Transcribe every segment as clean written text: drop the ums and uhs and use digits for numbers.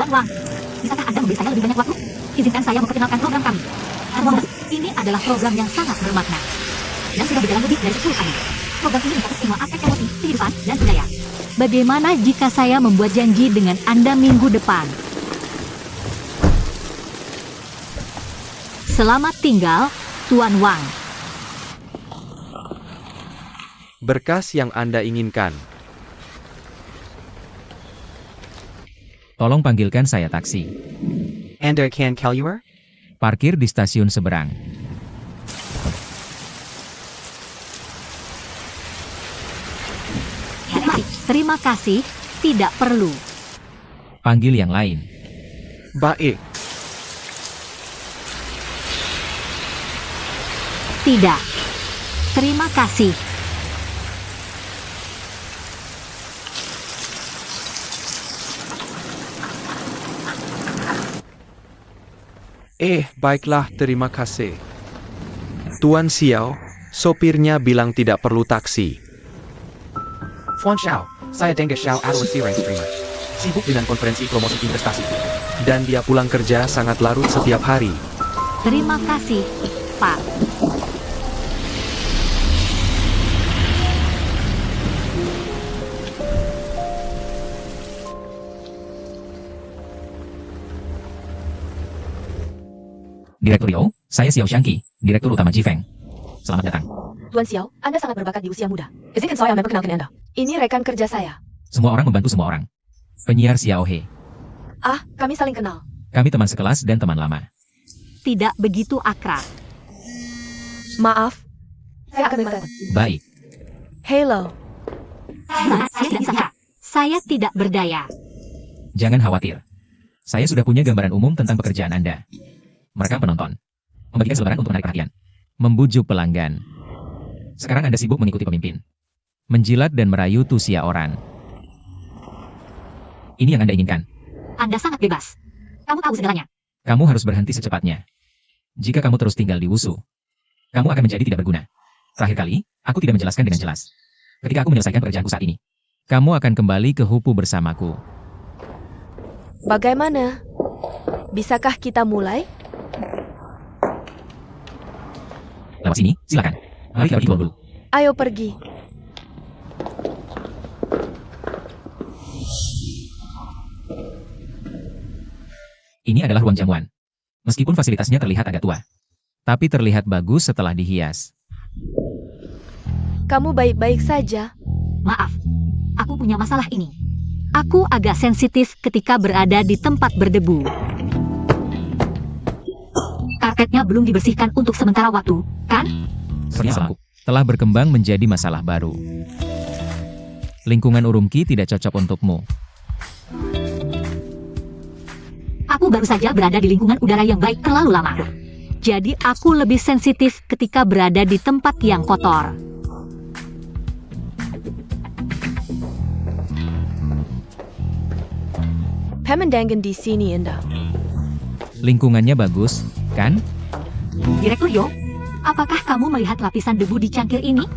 Tuan Wang, bisakah Anda memberi saya lebih banyak waktu? Izinkan saya memperkenalkan program kami. Ini adalah program yang sangat bermakna dan sudah berjalan lebih dari 10 tahun. Program ini mencakup semua aspek emosi, kehidupan, dan budaya. Bagaimana jika saya membuat janji dengan Anda minggu depan? Selamat tinggal, Tuan Wang. Berkas yang Anda inginkan. Tolong panggilkan saya taksi. Anda can Kaluar? Parkir di stasiun seberang. Terima kasih, tidak perlu. Panggil yang lain. Baik. Tidak. Terima kasih. Baiklah, terima kasih. Tuan Xiao, sopirnya bilang tidak perlu taksi. Tuan Xiao, saya Dengga Xiao Adler Sirai Streamer. Sibuk dengan konferensi promosi investasi. Dan dia pulang kerja sangat larut setiap hari. Terima kasih, Pak. Direktur Liu, saya Xiao Xiangqi, Direktur Utama Jifeng. Selamat datang. Tuan Xiao, Anda sangat berbakat di usia muda. Izinkan saya memperkenalkan Anda. Ini rekan kerja saya. Semua orang membantu semua orang. Penyiar Xiao He. Ah, kami saling kenal. Kami teman sekelas dan teman lama. Tidak begitu akrab. Maaf, saya akan membantu. Baik. Hello. Saya tidak berdaya. Jangan khawatir. Saya sudah punya gambaran umum tentang pekerjaan Anda. Merekam penonton. Membagikan selebaran untuk menarik perhatian. Membujuk pelanggan. Sekarang Anda sibuk mengikuti pemimpin. Menjilat dan merayu tusia orang. Ini yang Anda inginkan. Anda sangat bebas. Kamu tahu segalanya. Kamu harus berhenti secepatnya. Jika kamu terus tinggal di Wusu, kamu akan menjadi tidak berguna. Terakhir kali, aku tidak menjelaskan dengan jelas. Ketika aku menyelesaikan pekerjaanku saat ini, kamu akan kembali ke Hupu bersamaku. Bagaimana? Bisakah kita mulai? Lewat sini, silakan. Mari kita pergi dulu. Ayo pergi. Ini adalah ruang jamuan. Meskipun fasilitasnya terlihat agak tua, tapi terlihat bagus setelah dihias. Kamu baik-baik saja. Maaf, aku punya masalah ini. Aku agak sensitif ketika berada di tempat berdebu. Karpetnya belum dibersihkan untuk sementara waktu, kan? Permasalahanku telah berkembang menjadi masalah baru. Lingkungan Urumqi tidak cocok untukmu. Aku baru saja berada di lingkungan udara yang baik terlalu lama. Jadi aku lebih sensitif ketika berada di tempat yang kotor. Pemandangan di sini indah. Lingkungannya bagus, kan? Direktur Yo, apakah kamu melihat lapisan debu di cangkir ini?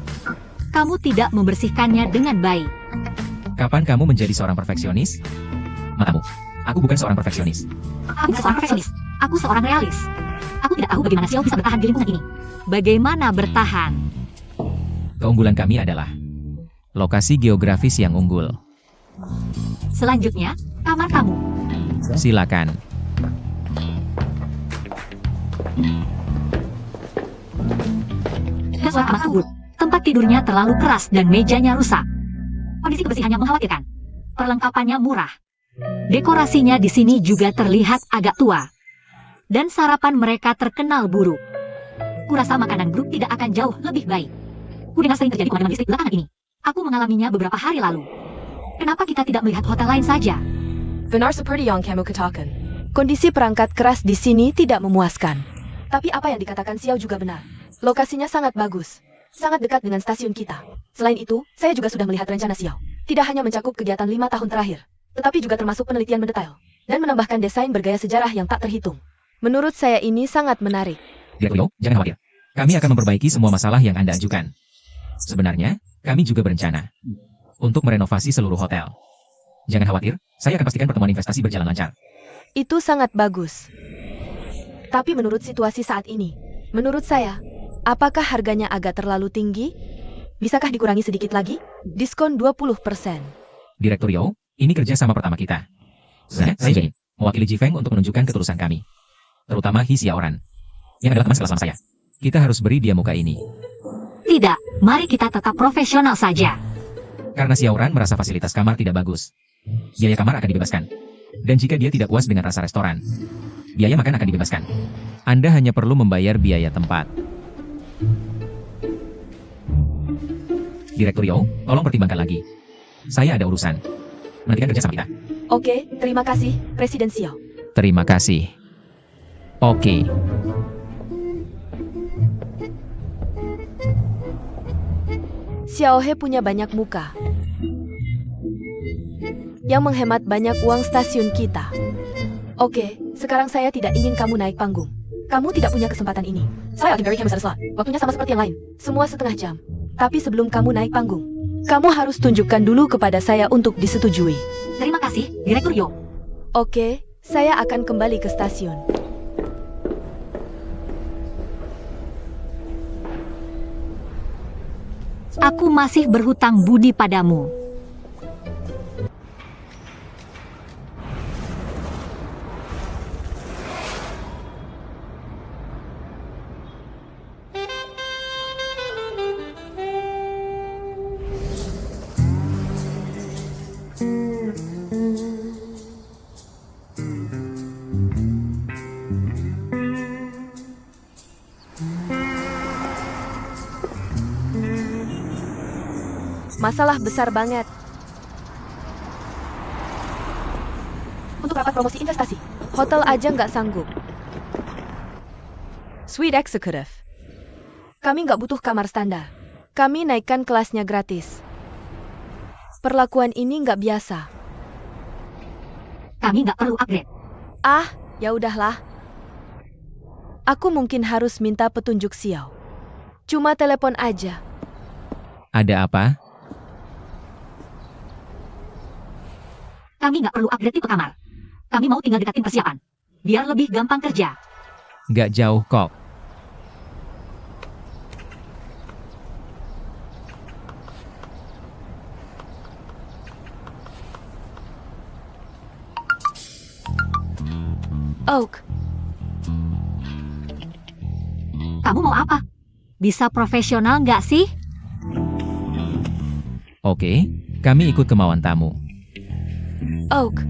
Kamu tidak membersihkannya dengan baik. Kapan kamu menjadi seorang perfeksionis? Matamu, aku bukan seorang perfeksionis. Aku bukan seorang perfeksionis. Aku seorang realis. Aku tidak tahu bagaimana Xiao bisa bertahan di lingkungan ini. Bagaimana bertahan? Keunggulan kami adalah lokasi geografis yang unggul. Selanjutnya, kamar kamu. Silakan. Suara kamar subur. Tempat tidurnya terlalu keras dan mejanya rusak. Kondisi kebersihannya mengkhawatirkan. Perlengkapannya murah. Dekorasinya di sini juga terlihat agak tua. Dan sarapan mereka terkenal buruk. Kurasa makanan buruk tidak akan jauh lebih baik. Kudengar sering terjadi pemadaman listrik belakangan ini. Aku mengalaminya beberapa hari lalu. Kenapa kita tidak melihat hotel lain saja? Benar seperti yang kamu katakan. Kondisi perangkat keras di sini tidak memuaskan. Tapi apa yang dikatakan Xiao juga benar. Lokasinya sangat bagus. Sangat dekat dengan stasiun kita. Selain itu, saya juga sudah melihat rencana Xiao. Tidak hanya mencakup kegiatan 5 tahun terakhir, tetapi juga termasuk penelitian mendetail. Dan menambahkan desain bergaya sejarah yang tak terhitung. Menurut saya ini sangat menarik. Direktur Yo, jangan khawatir. Kami akan memperbaiki semua masalah yang Anda ajukan. Sebenarnya, kami juga berencana untuk merenovasi seluruh hotel. Jangan khawatir, saya akan pastikan pertemuan investasi berjalan lancar. Itu sangat bagus. Tapi menurut situasi saat ini, menurut saya, apakah harganya agak terlalu tinggi? Bisakah dikurangi sedikit lagi? Diskon 20%. Direktur Yao, ini kerja sama pertama kita. Saya Jin, mewakili Jifeng untuk menunjukkan ketulusan kami. Terutama Hi Xiaoran, yang adalah teman sekelas lama saya. Kita harus beri dia muka ini. Tidak, mari kita tetap profesional saja. Karena Xiaoran merasa fasilitas kamar tidak bagus. Biaya kamar akan dibebaskan. Dan jika dia tidak puas dengan rasa restoran, biaya makan akan dibebaskan. Anda hanya perlu membayar biaya tempat. Direktur Yao, tolong pertimbangkan lagi. Saya ada urusan. Nantikan kerja sama kita. Oke, terima kasih, Presiden Xiao. Terima kasih. Oke. Xiao He punya banyak muka yang menghemat banyak uang stasiun kita. Oke, sekarang saya tidak ingin kamu naik panggung. Kamu tidak punya kesempatan ini. Saya lagi very slot. Waktunya sama seperti yang lain. Semua setengah jam. Tapi sebelum kamu naik panggung, kamu harus tunjukkan dulu kepada saya untuk disetujui. Terima kasih, Direktur Yo. Oke, saya akan kembali ke stasiun. Aku masih berhutang budi padamu. Masalah besar banget. Untuk rapat promosi investasi, hotel aja nggak sanggup. Suite Executive. Kami nggak butuh kamar standar. Kami naikkan kelasnya gratis. Perlakuan ini nggak biasa. Kami nggak perlu upgrade. Ah, ya udahlah. Aku mungkin harus minta petunjuk Xiao. Cuma telepon aja. Ada apa? Kami nggak perlu upgrade tipe kamar. Kami mau tinggal dekatin persiapan. Biar lebih gampang kerja. Nggak jauh kok. Oak, Kamu mau apa? Bisa profesional nggak sih? Oke, kami ikut kemauan tamu. Oak.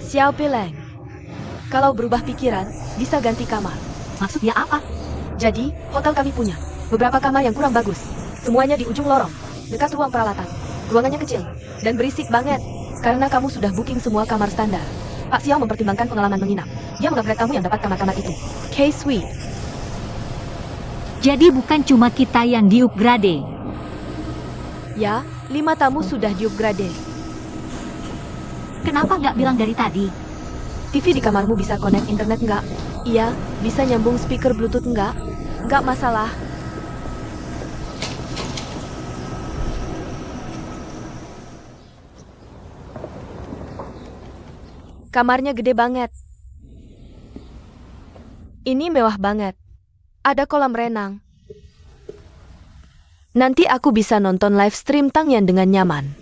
Xiao Pileng. Kalau berubah pikiran, bisa ganti kamar. Maksud dia apa? Jadi, hotel kami punya beberapa kamar yang kurang bagus. Semuanya di ujung lorong, dekat ruang peralatan. Ruangannya kecil dan berisik banget. Karena kamu sudah booking semua kamar standar. Pak Xiao mempertimbangkan pengalaman menginap. Dia mengupgrade kamu yang dapat kamar-kamar itu. K-Suite. Jadi bukan cuma kita yang diupgrade. Ya, 5 tamu sudah diupgrade. Kenapa nggak bilang dari tadi? TV di kamarmu bisa connect internet nggak? Iya, bisa nyambung speaker Bluetooth nggak? Nggak masalah. Kamarnya gede banget. Ini mewah banget. Ada kolam renang. Nanti aku bisa nonton live stream Tangyan dengan nyaman.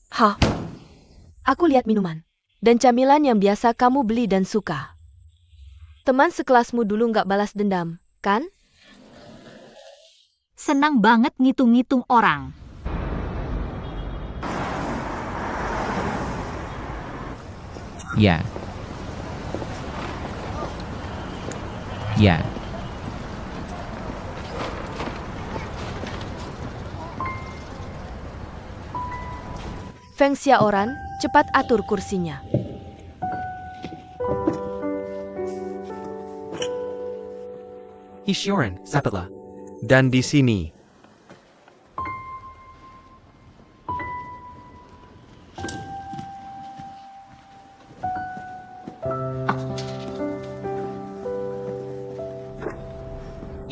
Hah? Aku lihat minuman dan camilan yang biasa kamu beli dan suka. Teman sekelasmu dulu nggak balas dendam, kan? Senang banget ngitung-ngitung orang. Ya. Ya. Feng Xiaoran, cepat atur kursinya. Hishoran, sapatlah. Dan di sini,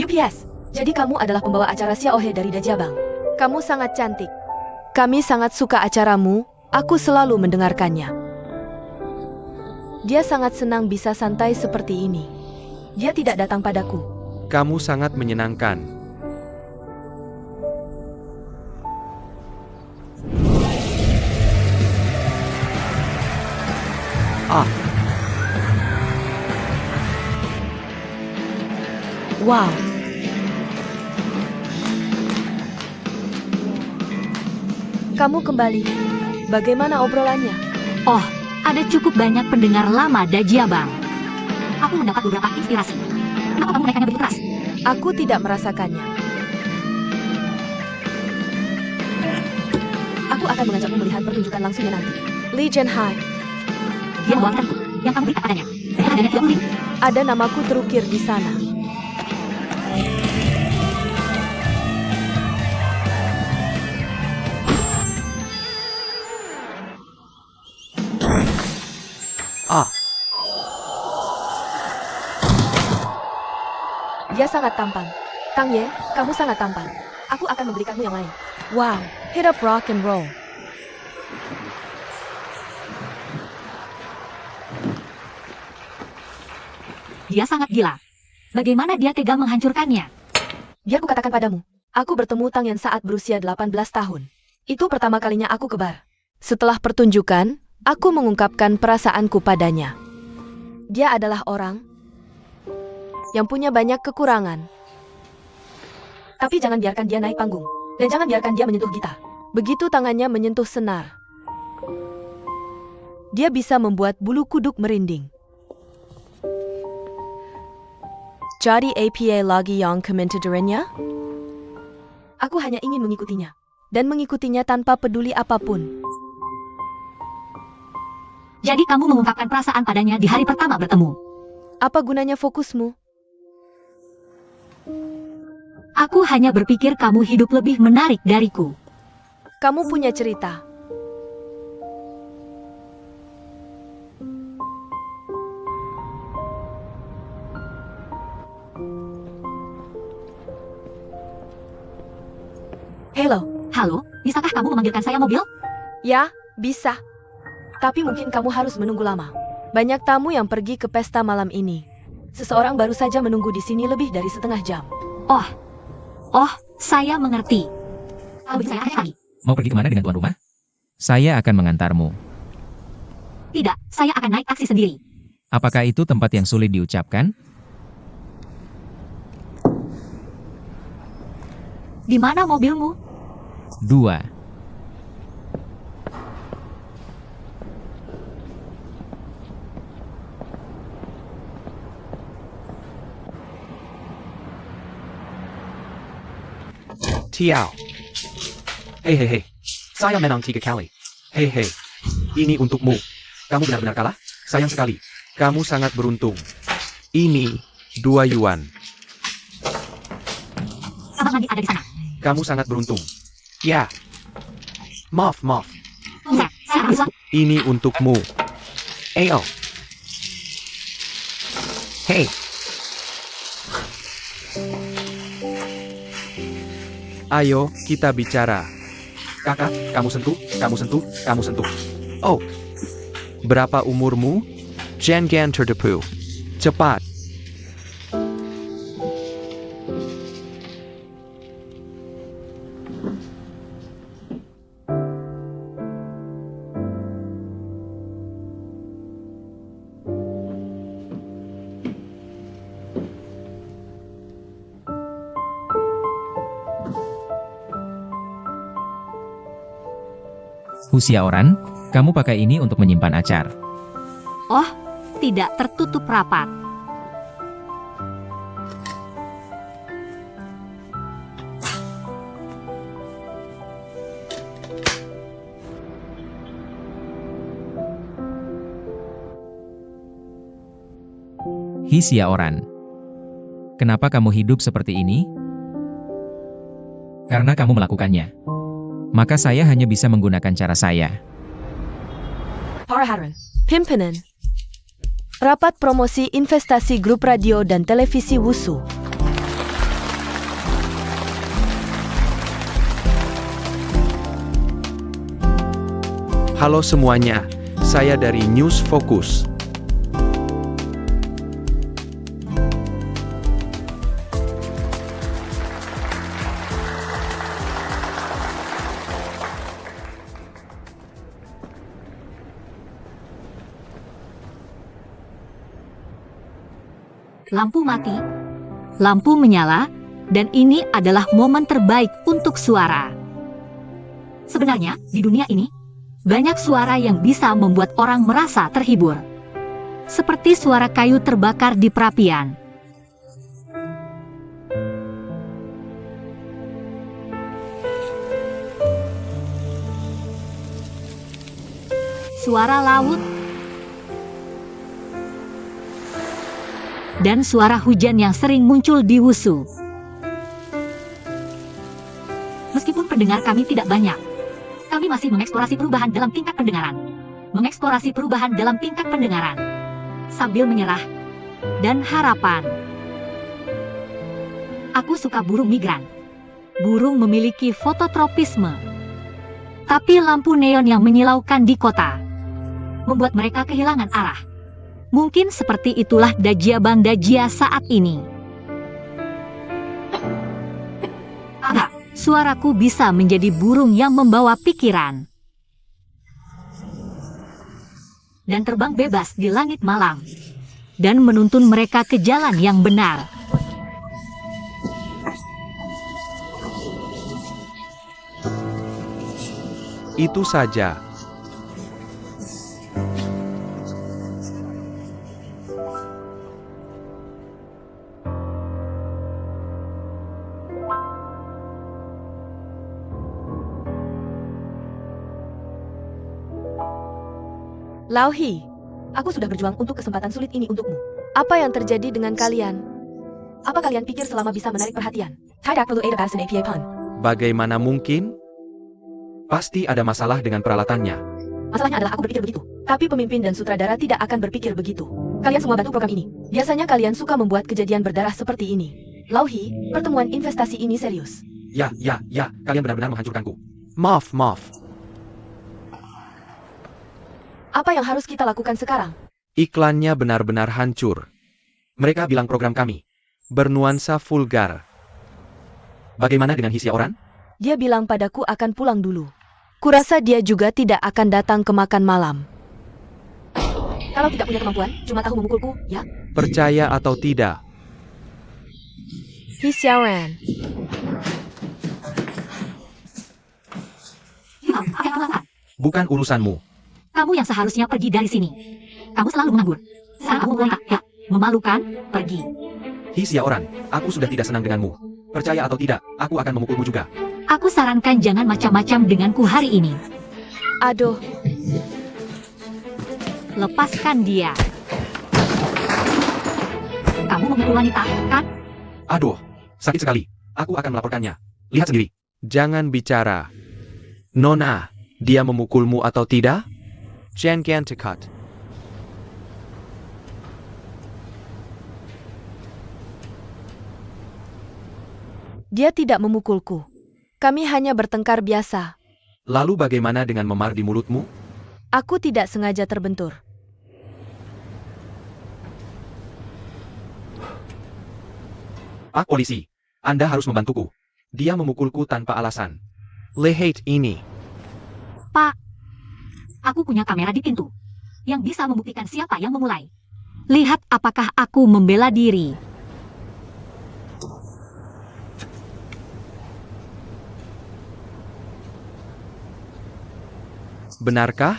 UPS. Jadi kamu adalah pembawa acara Xiaohe dari Dajiabang. Kamu sangat cantik. Kami sangat suka acaramu. Aku selalu mendengarkannya. Dia sangat senang bisa santai seperti ini. Dia tidak datang padaku. Kamu sangat menyenangkan. Ah, Wow. Kamu kembali. Bagaimana obrolannya? Oh, ada cukup banyak pendengar lama Dajiabang. Aku mendapat beberapa inspirasi. Kenapa kamu menaikkannya begitu keras? Aku tidak merasakannya. Aku akan mengajakmu melihat pertunjukan langsungnya nanti. Legion High. Dia membawakanku yang kamu berikan padanya. Dan adanya 30.000. Ada namaku terukir di sana. ah, Dia sangat tampan. Kang Ye, kamu sangat tampan. Aku akan memberikanmu yang lain. Wow, hit up rock and roll. Dia sangat gila. Bagaimana dia tega menghancurkannya? Biar ku katakan padamu, aku bertemu Tang Yan saat berusia 18 tahun. Itu pertama kalinya aku ke bar. Setelah pertunjukan, aku mengungkapkan perasaanku padanya. Dia adalah orang yang punya banyak kekurangan. Tapi jangan biarkan dia naik panggung. Dan jangan biarkan dia menyentuh gitar. Begitu tangannya menyentuh senar, dia bisa membuat bulu kuduk merinding. Jadi apa lagi yang komentar darinya? Aku hanya ingin mengikutinya. Dan mengikutinya tanpa peduli apapun. Jadi kamu mengungkapkan perasaan padanya di hari pertama bertemu. Apa gunanya fokusmu? Aku hanya berpikir kamu hidup lebih menarik dariku. Kamu punya cerita. Halo. Halo, bisakah kamu memanggilkan saya mobil? Ya, bisa. Tapi mungkin kamu harus menunggu lama. Banyak tamu yang pergi ke pesta malam ini. Seseorang baru saja menunggu di sini lebih dari setengah jam. Oh, saya mengerti. Kalau bisa saya aneh lagi. Mau pergi kemana dengan tuan rumah? Saya akan mengantarmu. Tidak, saya akan naik taksi sendiri. Apakah itu tempat yang sulit diucapkan? Di mana mobilmu? 2. Tiao. Hei. Saya menang 3 kali. Hei, ini untukmu. Kamu benar-benar kalah? Sayang sekali. Kamu sangat beruntung. Ini 2 yuan. Abang lagi ada di sana. Kamu sangat beruntung. Ya. Maaf. Saya harus Ini untukmu. Ayo. Hei. Ayo, kita bicara. Kakak, kamu sentuh. Oh, berapa umurmu? Jangan tertipu. Cepat. Husiaoran, kamu pakai ini untuk menyimpan acar. Oh, tidak tertutup rapat. Hisiaoran, kenapa kamu hidup seperti ini? Karena kamu melakukannya. Maka saya hanya bisa menggunakan cara saya. Paraharan. Pimpinan. Rapat promosi investasi grup radio dan televisi Wusu. Halo semuanya, saya dari News Focus. Lampu mati, lampu menyala, dan ini adalah momen terbaik untuk suara. Sebenarnya, di dunia ini, banyak suara yang bisa membuat orang merasa terhibur. Seperti suara kayu terbakar di perapian. Suara laut, dan suara hujan yang sering muncul di Wusu. Meskipun pendengar kami tidak banyak, kami masih mengeksplorasi perubahan dalam tingkat pendengaran. Mengeksplorasi perubahan dalam tingkat pendengaran. Sambil menyerah dan harapan. Aku suka burung migran. Burung memiliki fototropisme. Tapi lampu neon yang menyilaukan di kota membuat mereka kehilangan arah. Mungkin seperti itulah Dajia Bang Dajia saat ini. Agak, suaraku bisa menjadi burung yang membawa pikiran. Dan terbang bebas di langit malam. Dan menuntun mereka ke jalan yang benar. Itu saja. Lauhi, aku sudah berjuang untuk kesempatan sulit ini untukmu. Apa yang terjadi dengan kalian? Apa kalian pikir selama bisa menarik perhatian? Tidak perlu ada batasan APA pun. Bagaimana mungkin? Pasti ada masalah dengan peralatannya. Masalahnya adalah aku berpikir begitu. Tapi pemimpin dan sutradara tidak akan berpikir begitu. Kalian semua bantu program ini. Biasanya kalian suka membuat kejadian berdarah seperti ini. Lauhi, pertemuan investasi ini serius. Ya, kalian benar-benar menghancurkanku. Maaf. Apa yang harus kita lakukan sekarang? Iklannya benar-benar hancur. Mereka bilang program kami Bernuansa vulgar. Bagaimana dengan Hisia Oran? Dia bilang padaku akan pulang dulu. Kurasa dia juga tidak akan datang ke makan malam. Kalau tidak punya kemampuan, cuma tahu memukulku, ya? Percaya atau tidak? He Xiaoran. Apa yang kamu lakukan? Bukan urusanmu. Kamu yang seharusnya pergi dari sini. Kamu selalu menganggur. Sekarang kamu mulai ya, memalukan, pergi. Hisia Oran, aku sudah tidak senang denganmu. Percaya atau tidak, aku akan memukulmu juga. Aku sarankan jangan macam-macam denganku hari ini. Aduh, Lepaskan dia. Kamu memukul wanita, kan? Aduh, sakit sekali. Aku akan melaporkannya. Lihat sendiri. Jangan bicara. Nona, dia memukulmu atau tidak? Jangan dekat. dia tidak memukulku. Kami hanya bertengkar biasa. Lalu bagaimana dengan memar di mulutmu? Aku tidak sengaja terbentur. Pak polisi, Anda harus membantuku. Dia memukulku tanpa alasan. Lihat ini. Pak, aku punya kamera di pintu yang bisa membuktikan siapa yang memulai. Lihat apakah aku membela diri. Benarkah?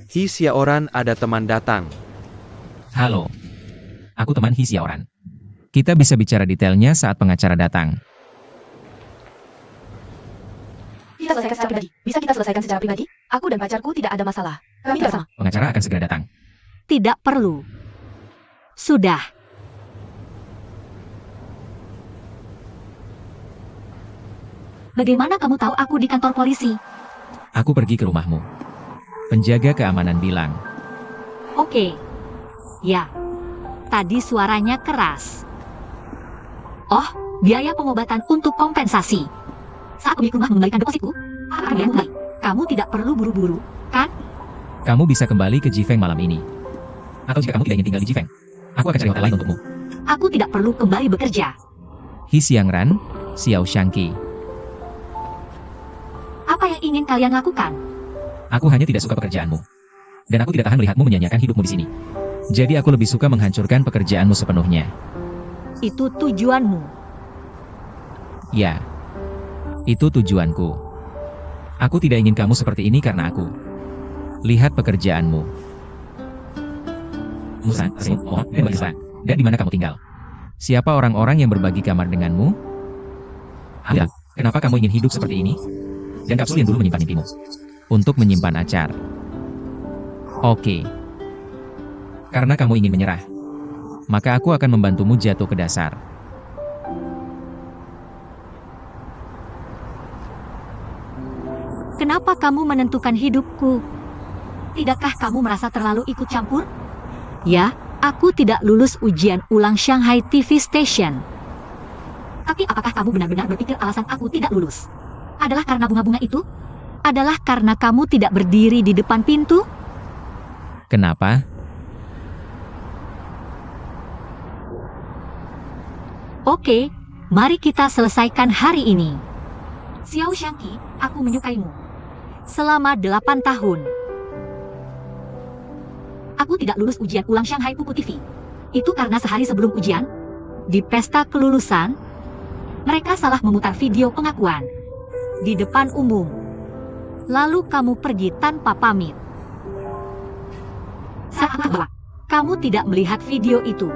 Hisia Oran ada teman datang. Halo. Aku teman Hisia Oran. Kita bisa bicara detailnya saat pengacara datang. Kita selesaikan secara pribadi. Bisa kita selesaikan secara pribadi? Aku dan pacarku tidak ada masalah. Kami tidak sama. Pengacara akan segera datang. Tidak perlu. Sudah. Bagaimana kamu tahu aku di kantor polisi? Aku pergi ke rumahmu. Penjaga keamanan bilang. Oke. Ya. Tadi suaranya keras. Oh, biaya pengobatan untuk kompensasi. Saat pemilik rumah mengembalikan depositku, apa akan dia mulai? Kamu tidak perlu buru-buru, kan? Kamu bisa kembali ke Jifeng malam ini. Atau jika kamu tidak ingin tinggal di Jifeng, aku akan cari hotel lain untukmu. Aku tidak perlu kembali bekerja. Hi Xiangran, Xiao Shangqi. Apa yang ingin kalian lakukan? Aku hanya tidak suka pekerjaanmu. Dan aku tidak tahan melihatmu menyanyiakan hidupmu di sini. Jadi aku lebih suka menghancurkan pekerjaanmu sepenuhnya. Itu tujuanmu. Ya, itu tujuanku. Aku tidak ingin kamu seperti ini karena aku. Lihat pekerjaanmu. Musan, dan di mana kamu tinggal? Siapa orang-orang yang berbagi kamar denganmu? Ada, kenapa kamu ingin hidup seperti ini? Dan kapsul yang dulu menyimpan mimpimu. Untuk menyimpan acar. Oke. Karena kamu ingin menyerah. Maka aku akan membantumu jatuh ke dasar. Kenapa kamu menentukan hidupku? Tidakkah kamu merasa terlalu ikut campur? Ya, aku tidak lulus ujian ulang Shanghai TV Station. Tapi apakah kamu benar-benar berpikir alasan aku tidak lulus adalah karena bunga-bunga itu? Adalah karena kamu tidak berdiri di depan pintu? Kenapa? Oke, mari kita selesaikan hari ini. Xiao Shangqi, aku menyukaimu. Selama 8 tahun. Aku tidak lulus ujian ulang Shanghai Pupu TV. Itu karena sehari sebelum ujian, di pesta kelulusan, mereka salah memutar video pengakuan di depan umum. Lalu kamu pergi tanpa pamit. Saat bahwa kamu tidak melihat video itu.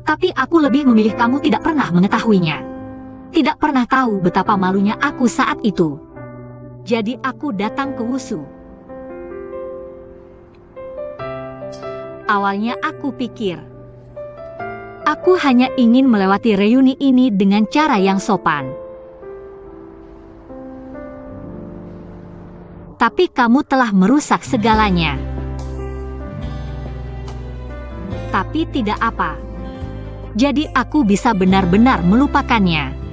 Tapi aku lebih memilih kamu tidak pernah mengetahuinya. Tidak pernah tahu betapa malunya aku saat itu. Jadi aku datang ke Wusu. Awalnya aku pikir, aku hanya ingin melewati reuni ini dengan cara yang sopan. Tapi kamu telah merusak segalanya. Tapi tidak apa. Jadi aku bisa benar-benar melupakannya.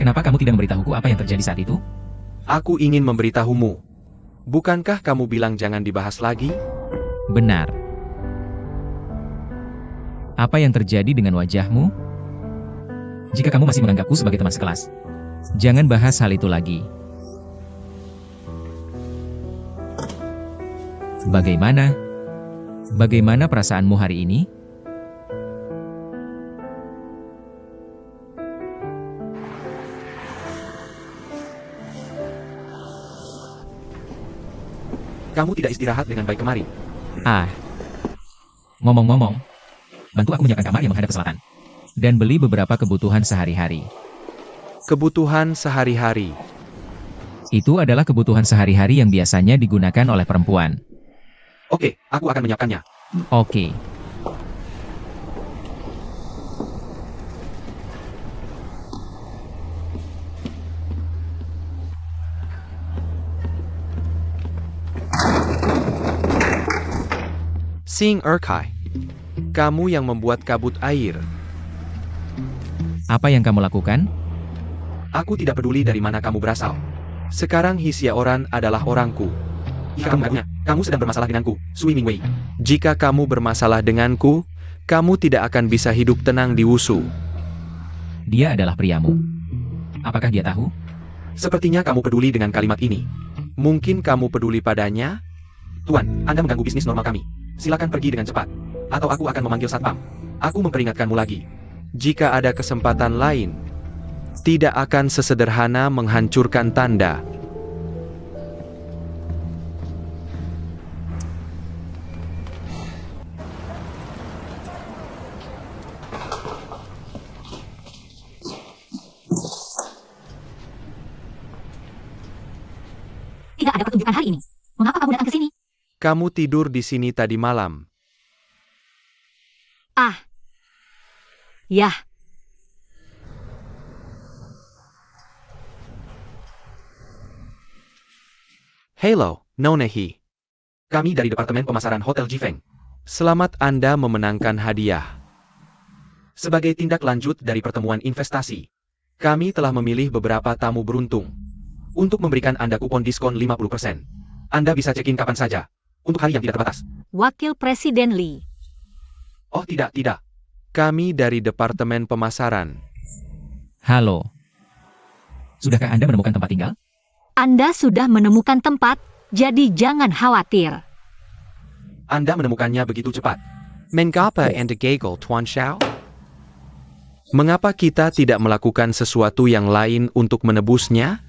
Kenapa kamu tidak memberitahuku apa yang terjadi saat itu? Aku ingin memberitahumu. Bukankah kamu bilang jangan dibahas lagi? Benar. Apa yang terjadi dengan wajahmu? Jika kamu masih menganggapku sebagai teman sekelas, jangan bahas hal itu lagi. Bagaimana? Bagaimana perasaanmu hari ini? Kamu tidak istirahat dengan baik kemarin. Ah. Ngomong-ngomong, bantu aku menyiapkan kamar yang menghadap ke selatan. Dan beli beberapa kebutuhan sehari-hari. Kebutuhan sehari-hari. Itu adalah kebutuhan sehari-hari yang biasanya digunakan oleh perempuan. Oke, aku akan menyiapkannya. Oke. Sing Erkai. Kamu yang membuat kabut air. Apa yang kamu lakukan? Aku tidak peduli dari mana kamu berasal. Sekarang Hisia Oran adalah orangku. Jika kamu menganggapnya, kamu sedang bermasalah denganku, Sui Mingwei. Jika kamu bermasalah denganku, kamu tidak akan bisa hidup tenang di Wusu. Dia adalah priamu. Apakah dia tahu? Sepertinya kamu peduli dengan kalimat ini. Mungkin kamu peduli padanya? Tuan, Anda mengganggu bisnis normal kami. Silakan pergi dengan cepat. Atau aku akan memanggil satpam. Aku memperingatkanmu lagi. Jika ada kesempatan lain, tidak akan sesederhana menghancurkan tanda. Tidak ada pertunjukan hari ini. Mengapa kamu datang ke sini? Kamu tidur di sini tadi malam. Ah. Yah. Hello, Nonehi. Kami dari Departemen Pemasaran Hotel Jifeng. Selamat Anda memenangkan hadiah. Sebagai tindak lanjut dari pertemuan investasi, kami telah memilih beberapa tamu beruntung untuk memberikan Anda kupon diskon 50%. Anda bisa check-in kapan saja, untuk hari yang tidak terbatas. Wakil Presiden Lee. Oh tidak. Kami dari Departemen Pemasaran. Halo. Sudahkah Anda menemukan tempat tinggal? Anda sudah menemukan tempat, jadi jangan khawatir. Anda menemukannya begitu cepat. Mengapa Anda gagal, Tuan Xiao? Mengapa kita tidak melakukan sesuatu yang lain untuk menebusnya?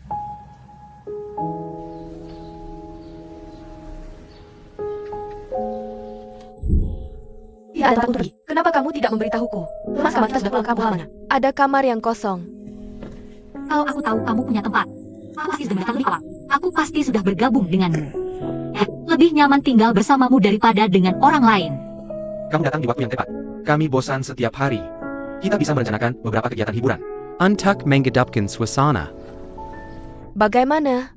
Tidak ada tempat untuk pergi. Kenapa kamu tidak memberitahuku? Mas, kamar kita sudah pulang kamu halamannya. Ada kamar yang kosong. Kalau aku tahu kamu punya tempat, aku pasti sudah mendatang lebih awal. Aku pasti sudah bergabung denganmu. Lebih nyaman tinggal bersamamu daripada dengan orang lain. Kamu datang di waktu yang tepat. Kami bosan setiap hari. Kita bisa merencanakan beberapa kegiatan hiburan. Untuk menghidupkan suasana. Bagaimana?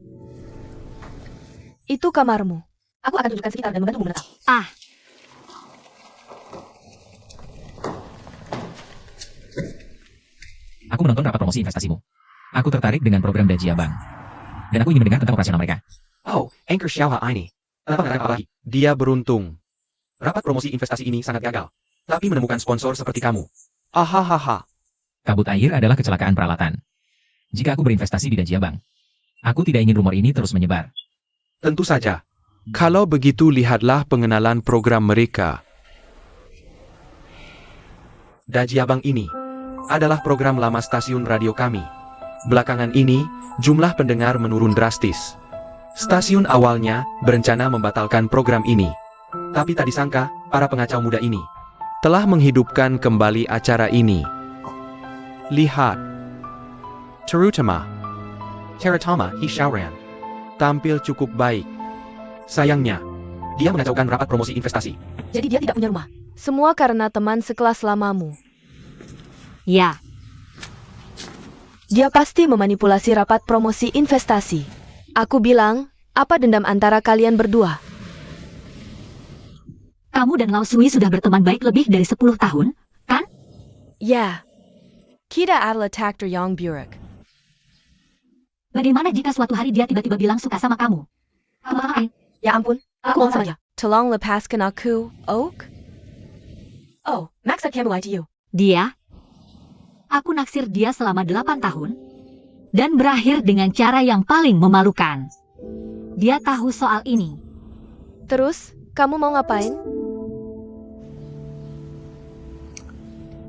Itu kamarmu. Aku akan tunjukkan sekitar dan membantumu menetap. Aku menonton rapat promosi investasimu. Aku tertarik dengan program Dajiabang. Dan aku ingin mendengar tentang operasional mereka. Oh, Anchor Xiaoha ini. Kenapa mengatakan apa lagi? Dia beruntung. Rapat promosi investasi ini sangat gagal. Tapi menemukan sponsor seperti kamu. Ahahaha. Kabut air adalah kecelakaan peralatan. Jika aku berinvestasi di Dajiabang, aku tidak ingin rumor ini terus menyebar. Tentu saja. Kalau begitu lihatlah pengenalan program mereka. Dajiabang ini adalah program lama stasiun radio kami. Belakangan ini, jumlah pendengar menurun drastis. Stasiun awalnya berencana membatalkan program ini. Tapi tak disangka, para pengacau muda ini Telah menghidupkan kembali acara ini. Lihat. Terutama He Xiaoran. tampil cukup baik. Sayangnya, dia mengacaukan rapat promosi investasi. Jadi dia tidak punya rumah. Semua karena teman sekelas lamamu. Ya, Dia pasti memanipulasi rapat promosi investasi. Aku bilang, apa dendam antara kalian berdua? kamu dan Lao Sui sudah berteman baik lebih dari 10 tahun, kan? Ya. Kita adalah Takter Yang Burek. Bagaimana jika suatu hari dia tiba-tiba bilang suka sama kamu? Kamu apain? Ya ampun, aku mau sama dia. Tolong lepaskan aku, Oak. Oh, Max said kamu lie to you. Dia? Aku naksir dia selama 8 tahun, dan berakhir dengan cara yang paling memalukan. Dia tahu soal ini. Terus, kamu mau ngapain?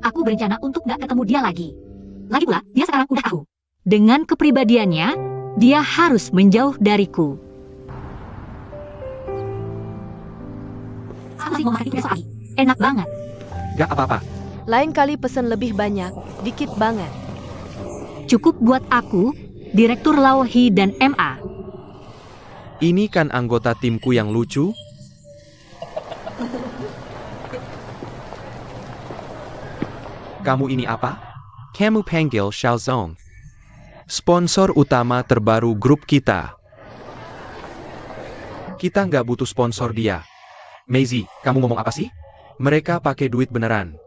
Aku berencana untuk gak ketemu dia lagi. Lagi pula, dia sekarang udah tahu. Dengan kepribadiannya, dia harus menjauh dariku. Aku sih mau makan itu besok pagi. Enak banget. Gak apa-apa. Lain kali pesen lebih banyak, dikit banget. Cukup buat aku, Direktur Lao He dan MA. Ini kan anggota timku yang lucu. Kamu ini apa? Kamu panggil Xiaozong. Sponsor utama terbaru grup kita. Kita nggak butuh sponsor dia. Maisie, kamu ngomong apa sih? Mereka pakai duit beneran.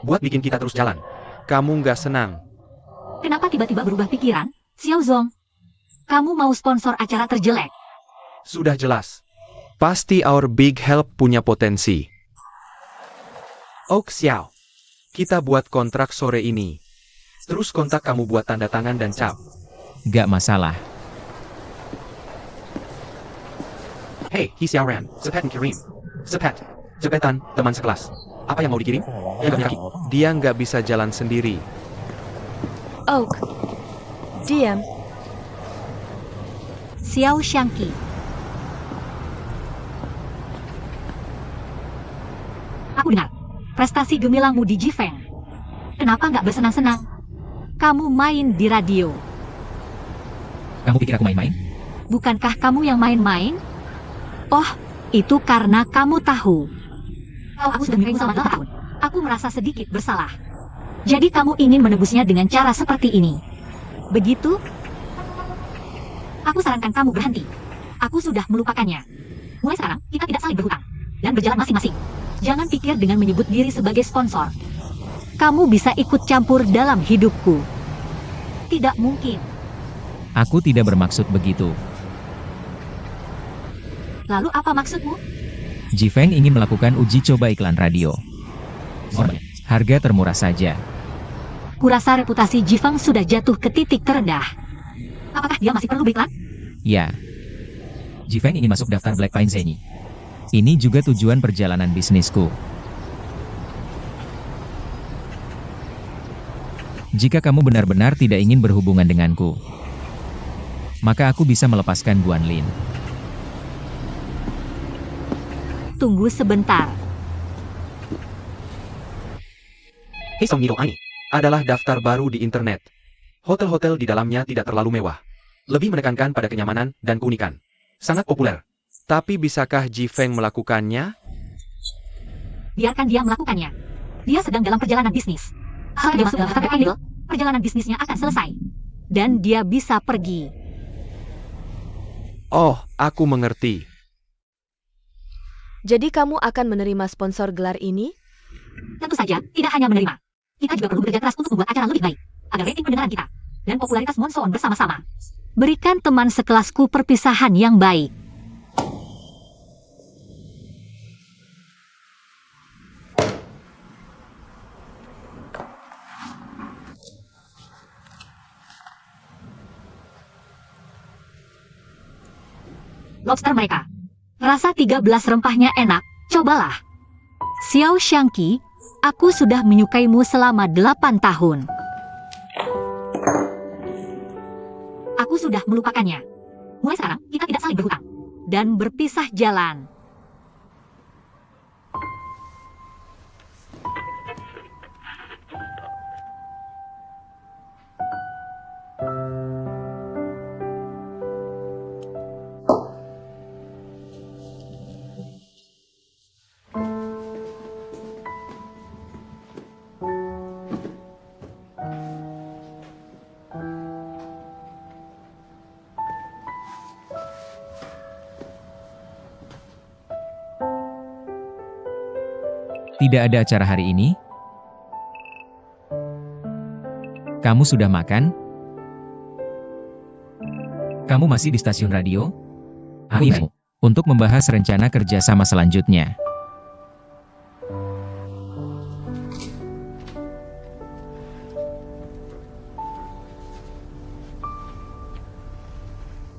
Buat bikin kita terus jalan. Kamu nggak senang. Kenapa tiba-tiba berubah pikiran? Xiaozong, kamu mau sponsor acara terjelek? Sudah jelas. Pasti our big help punya potensi. Oak Xiao. Kita buat kontrak sore ini. Terus kontak kamu buat tanda tangan dan cap. Gak masalah. Hey, He Xiaoran, Sepet dan Kirim. Sepet, Cepetan, teman sekelas. Apa yang mau dikirim? Ya gak kaki. Dia nggak bisa jalan sendiri. Oak. Diam. Xiao Xiangqi. Aku dengar prestasi gemilangmu di Jifeng. Kenapa nggak bersenang-senang? Kamu main di radio. Kamu pikir aku main-main? Bukankah kamu yang main-main? Oh, itu karena kamu tahu. Kalau aku sudah mirip selama 8 tahun, aku merasa sedikit bersalah. Jadi kamu ingin menebusnya dengan cara seperti ini. Begitu? Aku sarankan kamu berhenti. Aku sudah melupakannya. Mulai sekarang, kita tidak saling berhutang dan berjalan masing-masing. Jangan pikir dengan menyebut diri sebagai sponsor, kamu bisa ikut campur dalam hidupku. Tidak mungkin. Aku tidak bermaksud begitu. Lalu apa maksudmu? Jifeng ingin melakukan uji coba iklan radio. Harga termurah saja. Kurasa reputasi Jifeng sudah jatuh ke titik terendah. Apakah dia masih perlu beriklan? Ya. Jifeng ingin masuk daftar Black Pine Zenny. Ini juga tujuan perjalanan bisnisku. Jika kamu benar-benar tidak ingin berhubungan denganku, maka aku bisa melepaskan Guan Lin. Tunggu sebentar. Hei Song Niro Ai adalah daftar baru di internet. Hotel-hotel di dalamnya tidak terlalu mewah. Lebih menekankan pada kenyamanan dan keunikan. Sangat populer. Tapi bisakah Jifeng melakukannya? Biarkan dia melakukannya. Dia sedang dalam perjalanan bisnis. Saat dia masuk dalam daftar Black Pine, perjalanan bisnisnya akan selesai. Dan dia bisa pergi. Oh, aku mengerti. Jadi kamu akan menerima sponsor gelar ini? Tentu saja, tidak hanya menerima. Kita juga perlu bekerja keras untuk membuat acara lebih baik, agar rating pendengaran kita dan popularitas Monsoon bersama-sama. Berikan teman sekelasku perpisahan yang baik. Lobster mereka. Rasa 13 rempahnya enak, cobalah. Xiao Shangqi, aku sudah menyukaimu selama 8 tahun. Aku sudah melupakannya. Mulai sekarang, kita tidak saling berhutang dan berpisah jalan. Tidak ada acara hari ini? Kamu sudah makan? Kamu masih di stasiun radio? Ayo, untuk membahas rencana kerjasama selanjutnya.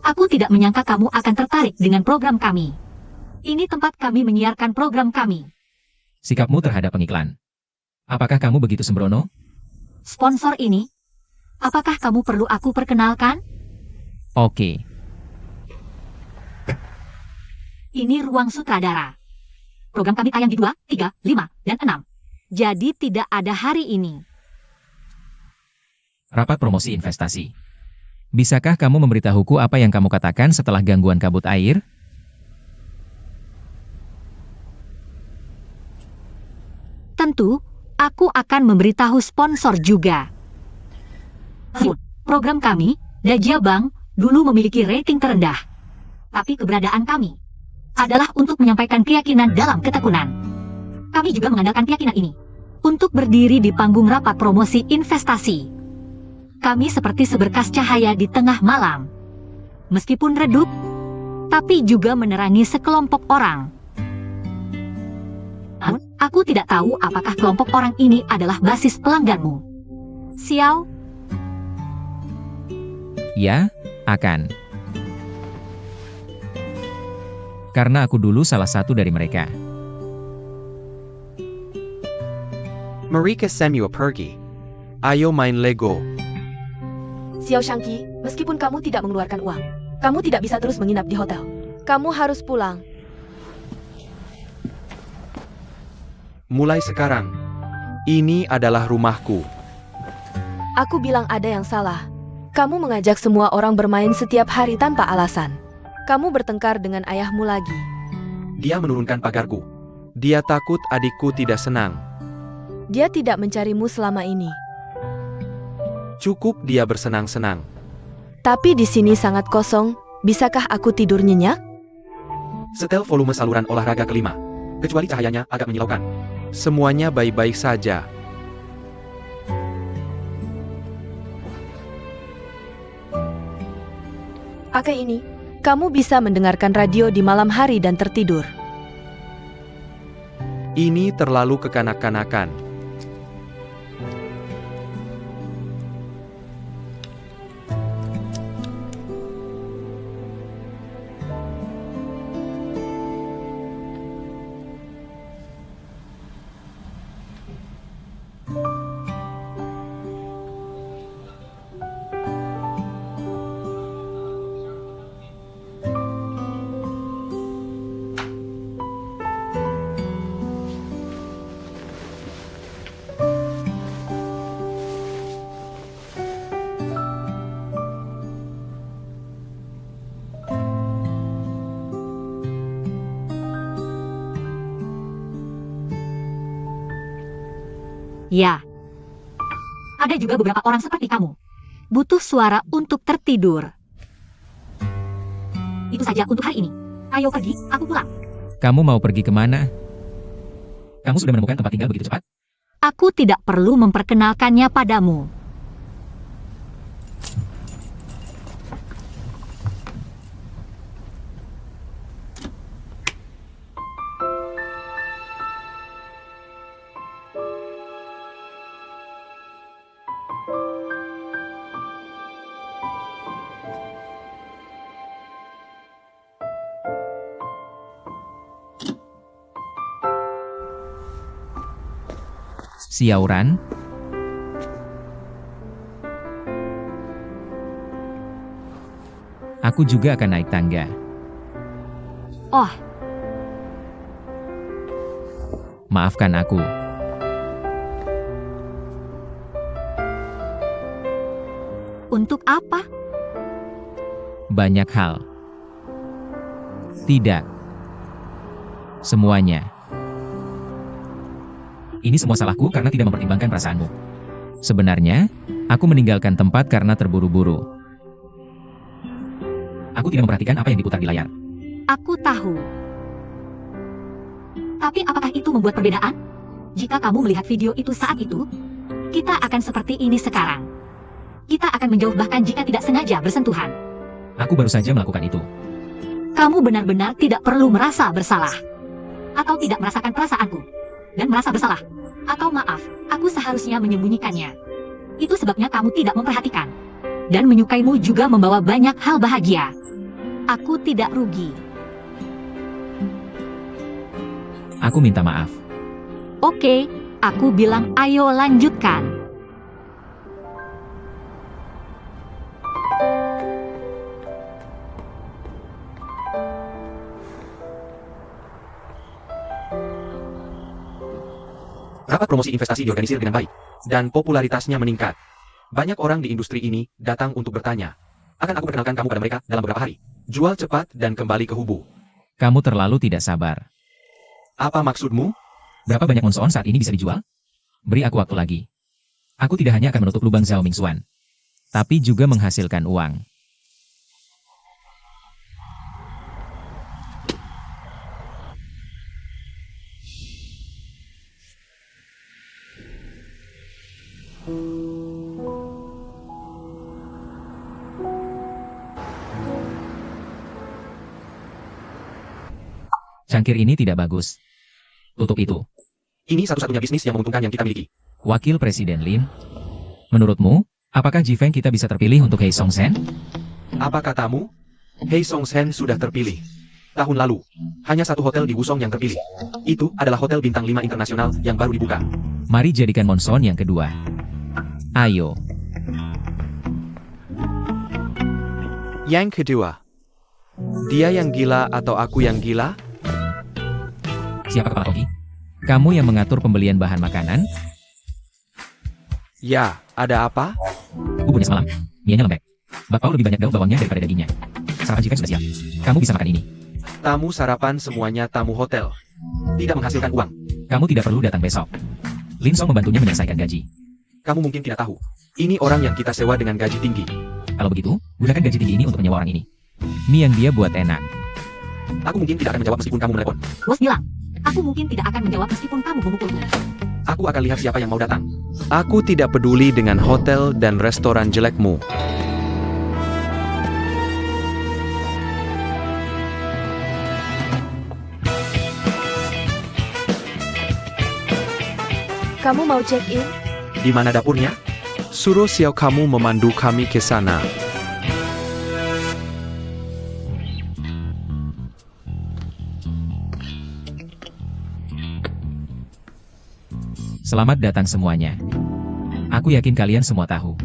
Aku tidak menyangka kamu akan tertarik dengan program kami. Ini tempat kami menyiarkan program kami. Sikapmu terhadap pengiklan. Apakah kamu begitu sembrono? Sponsor ini, apakah kamu perlu aku perkenalkan? Oke. Ini ruang sutradara. Program kami tayang di 2, 3, 5, dan 6. Jadi tidak ada hari ini. Rapat promosi investasi. Bisakah kamu memberitahuku apa yang kamu katakan setelah gangguan kabut air? Tentu, aku akan memberitahu sponsor juga. Program kami, Dajiabang, dulu memiliki rating terendah. Tapi keberadaan kami adalah untuk menyampaikan keyakinan dalam ketekunan. Kami juga mengandalkan keyakinan ini untuk berdiri di panggung rapat promosi investasi. Kami seperti seberkas cahaya di tengah malam. Meskipun redup, tapi juga menerangi sekelompok orang. Namun, aku tidak tahu apakah kelompok orang ini adalah basis pelangganmu. Xiao? Ya, akan. Karena aku dulu salah satu dari mereka. Marika Samuel pergi. Ayo main Lego. Xiao Shangqi, meskipun kamu tidak mengeluarkan uang, kamu tidak bisa terus menginap di hotel. Kamu harus pulang. Mulai sekarang, ini adalah rumahku. Aku bilang ada yang salah. Kamu mengajak semua orang bermain setiap hari tanpa alasan. Kamu bertengkar dengan ayahmu lagi. Dia menurunkan pagarku. Dia takut adikku tidak senang. Dia tidak mencarimu selama ini. Cukup dia bersenang-senang. Tapi di sini sangat kosong. Bisakah aku tidur nyenyak? Setel volume saluran olahraga kelima. Kecuali cahayanya agak menyilaukan. Semuanya baik-baik saja. Pakai ini, kamu bisa mendengarkan radio di malam hari dan tertidur. Ini terlalu kekanak-kanakan. Ya. Ada juga beberapa orang seperti kamu. Butuh suara untuk tertidur. Itu saja untuk hari ini. Ayo pergi, aku pulang. Kamu mau pergi kemana? Kamu sudah menemukan tempat tinggal begitu cepat? Aku tidak perlu memperkenalkannya padamu. Siauran? Aku juga akan naik tangga. Oh, Maafkan aku. untuk apa? Banyak hal. Tidak. Semuanya. Ini semua salahku karena tidak mempertimbangkan perasaanmu. Sebenarnya, aku meninggalkan tempat karena terburu-buru. Aku tidak memperhatikan apa yang diputar di layar. Aku tahu. Tapi apakah itu membuat perbedaan? Jika kamu melihat video itu saat itu, kita akan seperti ini sekarang. Kita akan menjauh bahkan jika tidak sengaja bersentuhan. Aku baru saja melakukan itu. Kamu benar-benar tidak perlu merasa bersalah. Atau tidak merasakan perasaanku. Dan merasa bersalah. Atau maaf, aku seharusnya menyembunyikannya. Itu sebabnya kamu tidak memperhatikan. Dan menyukaimu juga membawa banyak hal bahagia. Aku tidak rugi. Aku minta maaf. Oke, aku bilang ayo lanjutkan. Rapat promosi investasi diorganisir dengan baik, dan popularitasnya meningkat. Banyak orang di industri ini datang untuk bertanya. Akan aku perkenalkan kamu pada mereka dalam beberapa hari. Jual cepat dan kembali ke Hubu. Kamu terlalu tidak sabar. Apa maksudmu? Berapa banyak Monsoon saat ini bisa dijual? Beri aku waktu lagi. Aku tidak hanya akan menutup lubang Zhao Mingxuan, tapi juga menghasilkan uang. Cangkir ini tidak bagus. Tutup itu. Ini satu-satunya bisnis yang menguntungkan yang kita miliki. Wakil Presiden Lin, menurutmu, apakah Jifeng kita bisa terpilih untuk Hei Song Sen? Apa katamu? Hei Song Sen sudah terpilih. Tahun lalu, hanya satu hotel di Wusong yang terpilih. Itu adalah hotel bintang 5 internasional yang baru dibuka. Mari jadikan Monsoon yang kedua. Ayo. Yang kedua. Dia yang gila atau aku yang gila? Siapa kepala koki? Kamu yang mengatur pembelian bahan makanan? Ya, ada apa? Buburnya semalam. Mianya lembek. Bakpao lebih banyak daun bawangnya daripada dagingnya. Sarapan Jifeng sudah siap. Kamu bisa makan ini. Tamu sarapan semuanya tamu hotel. Tidak menghasilkan uang. Kamu tidak perlu datang besok. Lin Song membantunya menyelesaikan gaji. Kamu mungkin tidak tahu. Ini orang yang kita sewa dengan gaji tinggi. Kalau begitu, gunakan gaji tinggi ini untuk menyewa orang ini. Mie yang dia buat enak. Aku mungkin tidak akan menjawab meskipun kamu menelepon. Bos bilang, aku mungkin tidak akan menjawab meskipun kamu memukulku. Aku akan lihat siapa yang mau datang. Aku tidak peduli dengan hotel dan restoran jelekmu. Kamu mau check-in? Di mana dapurnya? Suruh Xiao kamu memandu kami ke sana. Selamat datang semuanya. Aku yakin kalian semua tahu.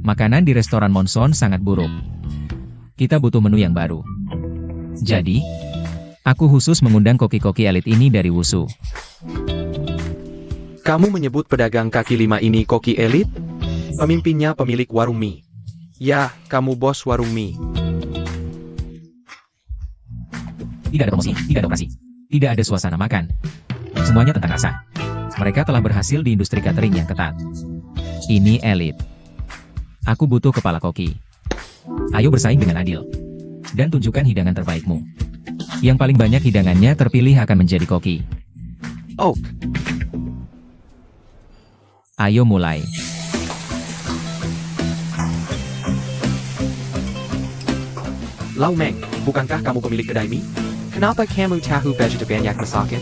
Makanan di restoran Monson sangat buruk. Kita butuh menu yang baru. Jadi, aku khusus mengundang koki-koki elit ini dari Wusu. Kamu menyebut pedagang kaki lima ini koki elit? Pemimpinnya pemilik warung mie. Ya, kamu bos warung mie. Tidak ada promosi, tidak ada operasi. Tidak ada suasana makan. Semuanya tentang rasa. Mereka telah berhasil di industri catering yang ketat. Ini elit. Aku butuh kepala koki. Ayo bersaing dengan adil. Dan tunjukkan hidangan terbaikmu. Yang paling banyak hidangannya terpilih akan menjadi koki. Oh, Ayo mulai. Lau Meng, bukankah kamu pemilik kedai mie? kenapa kamu tahu baju banyak masakin?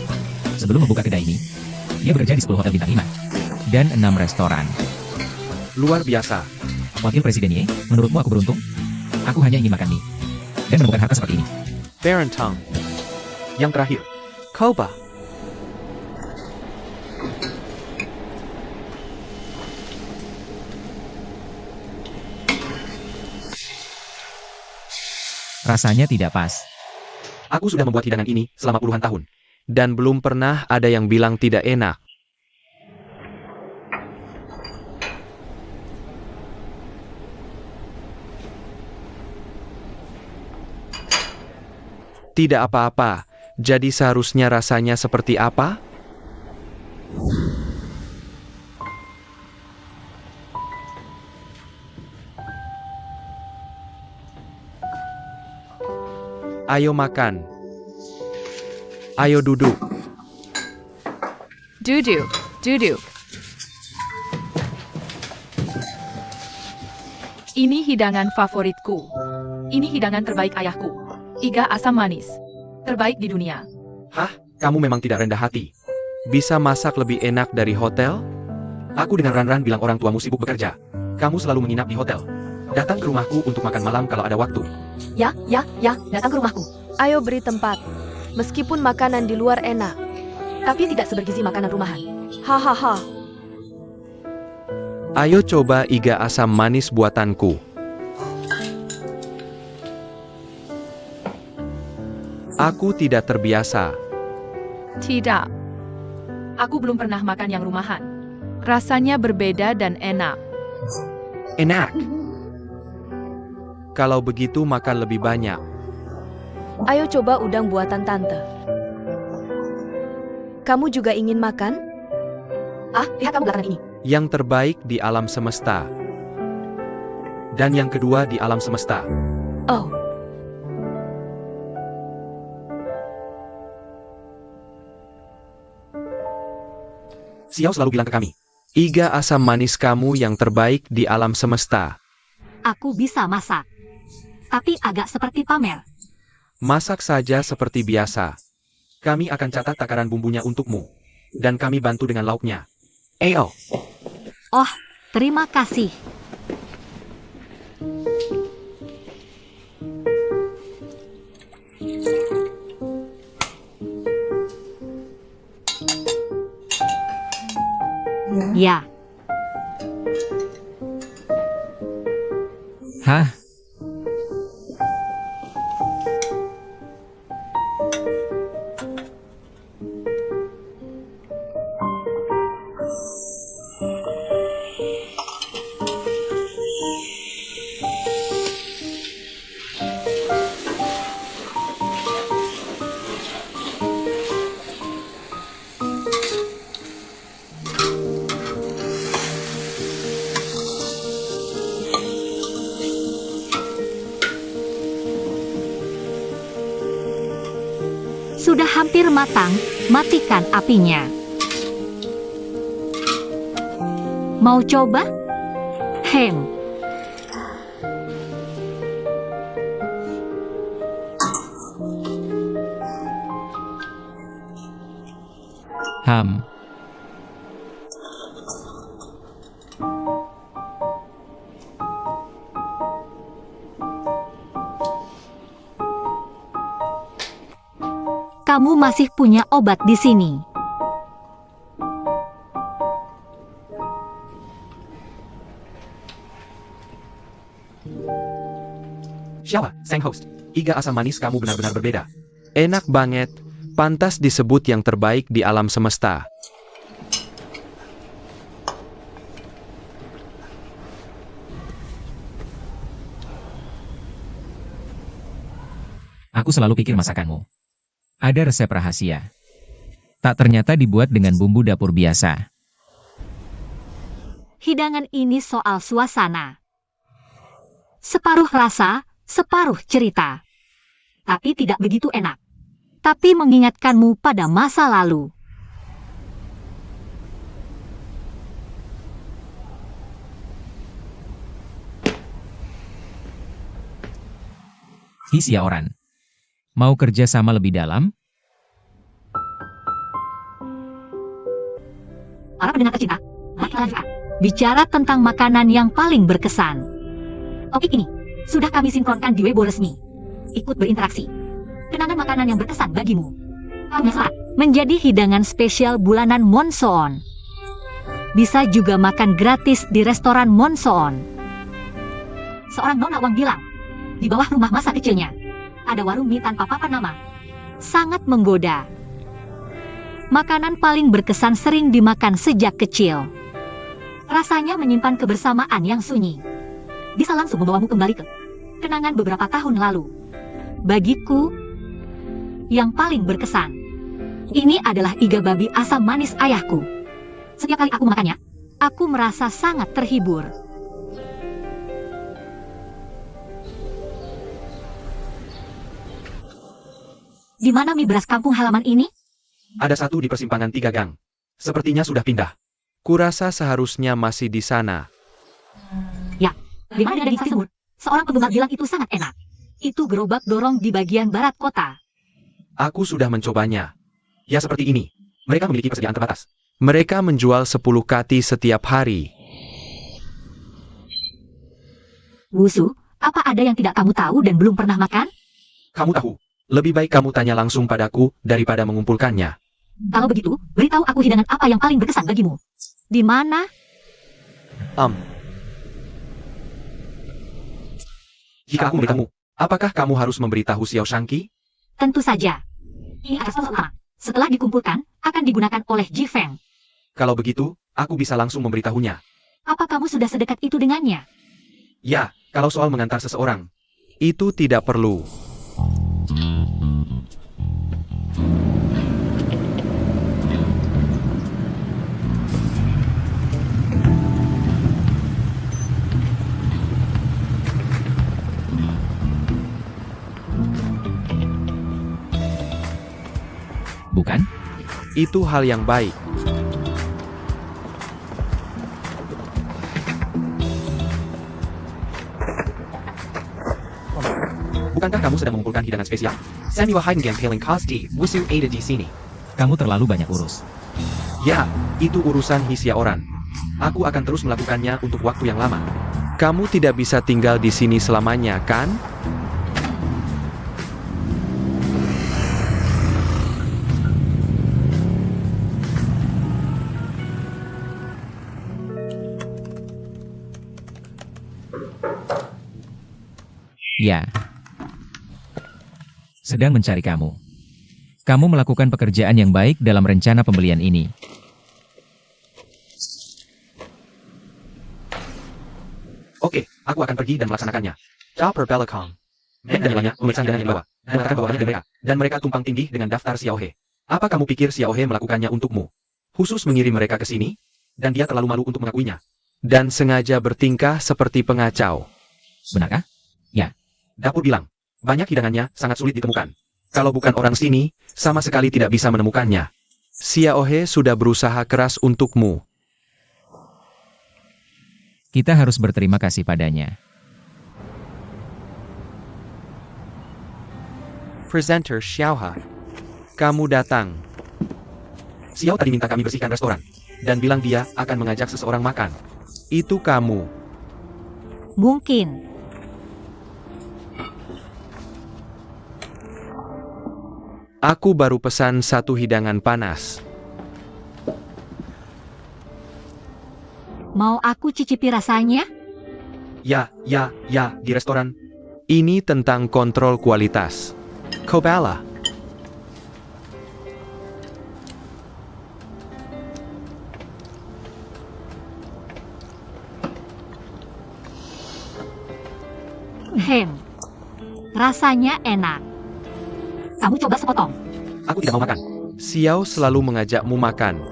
Sebelum membuka kedai ini, dia bekerja di 10 hotel bintang 5. Dan 6 restoran. Luar biasa. Wakil Presiden Ye, menurutmu aku beruntung? Aku hanya ingin makan mie. Dan menemukan harta seperti ini. Baron Tong. Yang terakhir, Koba. Rasanya tidak pas. aku sudah membuat hidangan ini selama puluhan tahun. Dan belum pernah ada yang bilang tidak enak. Tidak apa-apa. Jadi seharusnya rasanya seperti apa? Ayo makan. Ayo duduk. Duduk, duduk. Ini hidangan favoritku. Ini hidangan terbaik ayahku. Iga asam manis. Terbaik di dunia. Hah? Kamu memang tidak rendah hati. Bisa masak lebih enak dari hotel? Aku dengar Ran bilang orang tuamu sibuk bekerja. Kamu selalu menginap di hotel. Datang ke rumahku untuk makan malam kalau ada waktu. Ya, datang ke rumahku. Ayo beri tempat. Meskipun makanan di luar enak, tapi tidak sebergizi makanan rumahan. Hahaha. Ayo coba iga asam manis buatanku. Aku tidak terbiasa. Tidak. Aku belum pernah makan yang rumahan. Rasanya berbeda dan enak. Enak. Kalau begitu makan lebih banyak. Ayo coba udang buatan tante. Kamu juga ingin makan? Ah, lihat kamu belakangan ini. Yang terbaik di alam semesta. Dan yang kedua di alam semesta. Oh, Xiao selalu bilang ke kami. Iga asam manis kamu yang terbaik di alam semesta. Aku bisa masak. Tapi agak seperti pamer. Masak saja seperti biasa. Kami akan catat takaran bumbunya untukmu. Dan kami bantu dengan lauknya. Ayo. Oh, terima kasih. Ya, Hah? Sudah hampir matang, matikan apinya. Mau coba? Hem. Ham. Kamu masih punya obat di sini. Siapa, sang host? Iga asam manis kamu benar-benar berbeda. Enak banget, pantas disebut yang terbaik di alam semesta. Aku selalu pikir masakanmu. Ada resep rahasia. Tak ternyata dibuat dengan bumbu dapur biasa. Hidangan ini soal suasana. Separuh rasa, separuh cerita. Tapi tidak begitu enak. Tapi mengingatkanmu pada masa lalu. Hisyaoran. Mau kerja sama lebih dalam? Para pendengar tercinta, mari kita lanjutkan. Bicara tentang makanan yang paling berkesan. Topik ini sudah kami sinkronkan di Weibo resmi. Ikut berinteraksi. Kenangan makanan yang berkesan bagimu. Biasa, menjadi hidangan spesial bulanan Monsoon. Bisa juga makan gratis di restoran Monsoon. Seorang nona Wang bilang, di bawah rumah masa kecilnya, ada warung mie tanpa papan nama. Sangat menggoda. Makanan paling berkesan sering dimakan sejak kecil. Rasanya menyimpan kebersamaan yang sunyi. Bisa langsung membawamu kembali ke kenangan beberapa tahun lalu. Bagiku, yang paling berkesan, ini adalah iga babi asam manis ayahku. Setiap kali aku makannya, aku merasa sangat terhibur. Di mana mie beras kampung halaman ini? Ada satu di persimpangan 3 gang. Sepertinya sudah pindah. Kurasa seharusnya masih di sana. Di mana daging sapi semur? Seorang penggemar bilang itu sangat enak. Itu gerobak dorong di bagian barat kota. Aku sudah mencobanya. Ya seperti ini. Mereka memiliki persediaan terbatas. Mereka menjual 10 kati setiap hari. Wusu, apa ada yang tidak kamu tahu dan belum pernah makan? Kamu tahu, lebih baik kamu tanya langsung padaku daripada mengumpulkannya. Kalau begitu, beritahu aku hidangan apa yang paling berkesan bagimu. Di mana? Jika aku memberitahumu, apakah kamu harus memberitahu Xiao Shangqi? Tentu saja. Ini adalah sponsor utama. Setelah dikumpulkan, akan digunakan oleh Ji Feng. Kalau begitu, aku bisa langsung memberitahunya. Apa kamu sudah sedekat itu dengannya? Ya, kalau soal mengantar seseorang. Itu tidak perlu. Bukan? Itu hal yang baik. Bukankah kamu sedang mengumpulkan hidangan spesial? Samuel Heidengang paling Kosti, Wusu ada di sini. Kamu terlalu banyak urus. Ya, itu urusan Hisyaoran. Aku akan terus melakukannya untuk waktu yang lama. Kamu tidak bisa tinggal di sini selamanya, kan? Ya. Sedang mencari kamu. Kamu melakukan pekerjaan yang baik dalam rencana pembelian ini. Oke, aku akan pergi dan melaksanakannya. Chopper Belakong. Ben dan nilainya memeriksa dengan yang dibawa, dan mengatakan bahwa ke mereka, dan mereka tumpang tindih dengan daftar Xiaohe. Apa kamu pikir Xiaohe melakukannya untukmu? Khusus mengirim mereka ke sini? Dan dia terlalu malu untuk mengakuinya. Dan sengaja bertingkah seperti pengacau. Benarkah? Dapur bilang, banyak hidangannya sangat sulit ditemukan. Kalau bukan orang sini, sama sekali tidak bisa menemukannya. Xiaohe sudah berusaha keras untukmu. Kita harus berterima kasih padanya. Presenter Xiaohe. Kamu datang. Xiao tadi minta kami bersihkan restoran. Dan bilang dia akan mengajak seseorang makan. Itu kamu. Mungkin. Aku baru pesan 1 hidangan panas. Mau aku cicipi rasanya? Ya, di restoran. Ini tentang kontrol kualitas. Kobala. Rasanya enak. Kamu coba sepotong. Aku tidak mau makan. Xiao selalu mengajakmu makan.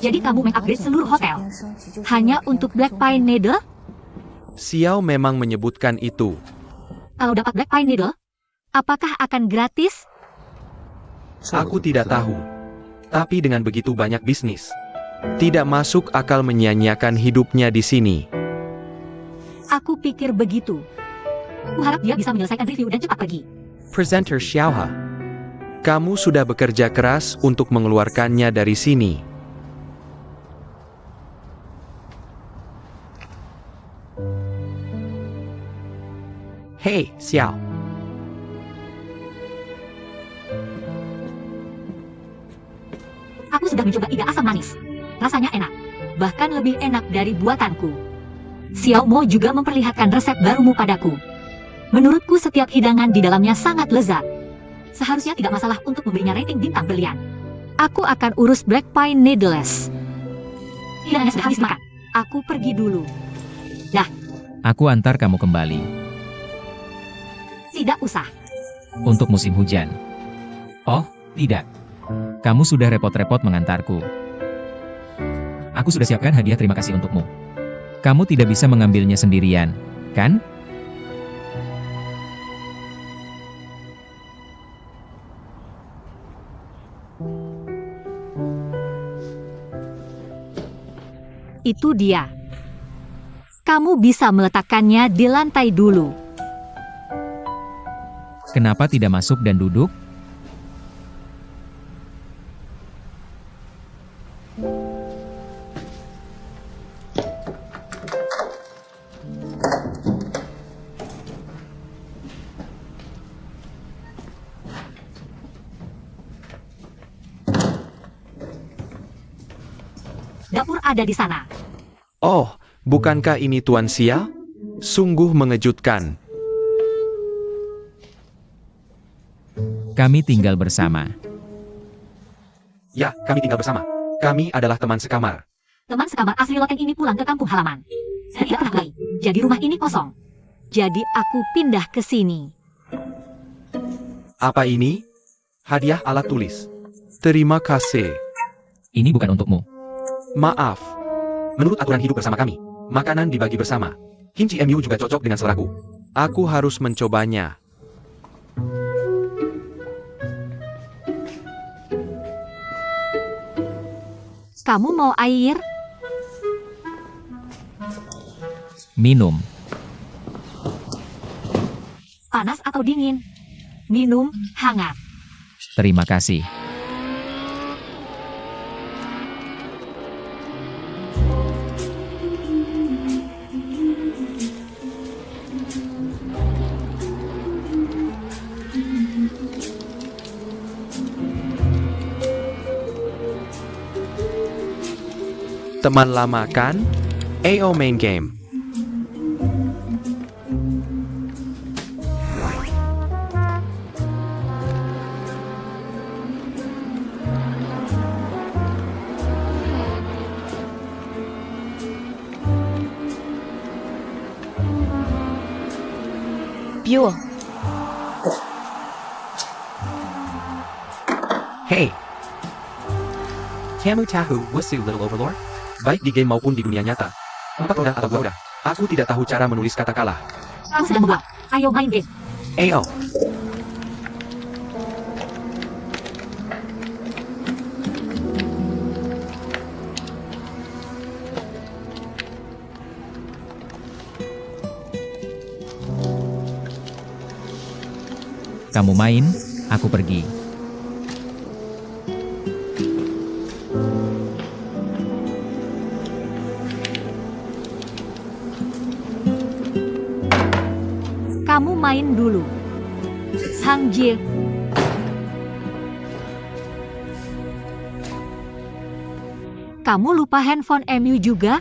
Jadi kamu mengupgrade seluruh hotel hanya untuk Black Pine Needle? Xiao memang menyebutkan itu. Kalau dapat Black Pine Needle, apakah akan gratis? Aku tidak tahu. Tapi dengan begitu banyak bisnis, tidak masuk akal menyia-nyiakan hidupnya di sini. Aku pikir begitu. Kuharap dia bisa menyelesaikan review dan cepat pergi. Presenter Xiaohe. Kamu sudah bekerja keras untuk mengeluarkannya dari sini. Hey, Xiao. Aku sudah mencoba iga asam manis. Rasanya enak. Bahkan lebih enak dari buatanku. Xiao Mo juga memperlihatkan resep barumu padaku. Menurutku setiap hidangan di dalamnya sangat lezat. Seharusnya tidak masalah untuk memberinya rating bintang berlian. Aku akan urus Black Pine Needles. Hidangannya sudah habis makan. Aku pergi dulu. Aku antar kamu kembali. Tidak usah. Untuk musim hujan. Oh, tidak. Kamu sudah repot-repot mengantarku. Aku sudah siapkan hadiah terima kasih untukmu. Kamu tidak bisa mengambilnya sendirian, kan? Itu dia. Kamu bisa meletakkannya di lantai dulu. Kenapa tidak masuk dan duduk? Dapur ada di sana. Oh, bukankah ini Tuan Xia? Sungguh mengejutkan. Kami tinggal bersama. Ya, kami tinggal bersama. Kami adalah teman sekamar. Teman sekamar asli loteng ini pulang ke kampung halaman. Dan tidak pernah kembali. Jadi rumah ini kosong. Jadi aku pindah ke sini. Apa ini? Hadiah alat tulis. Terima kasih. Ini bukan untukmu. Maaf. Menurut aturan hidup bersama kami, makanan dibagi bersama. Kimchi MU juga cocok dengan seleraku. Aku harus mencobanya. Kamu mau air? Minum. Panas atau dingin? Minum hangat. Terima kasih. Teman lama kan? AO main game. Pure. Hey! Kamu tahu Wasu Little Overlord? Baik di game maupun di dunia nyata. 4 roda atau 2 roda. Aku tidak tahu cara menulis kata kalah. Kamu sedang membuat. Ayo main game. Ayo. Kamu main, aku pergi. Kamu main dulu. Sang Jie. Kamu lupa handphone MU juga?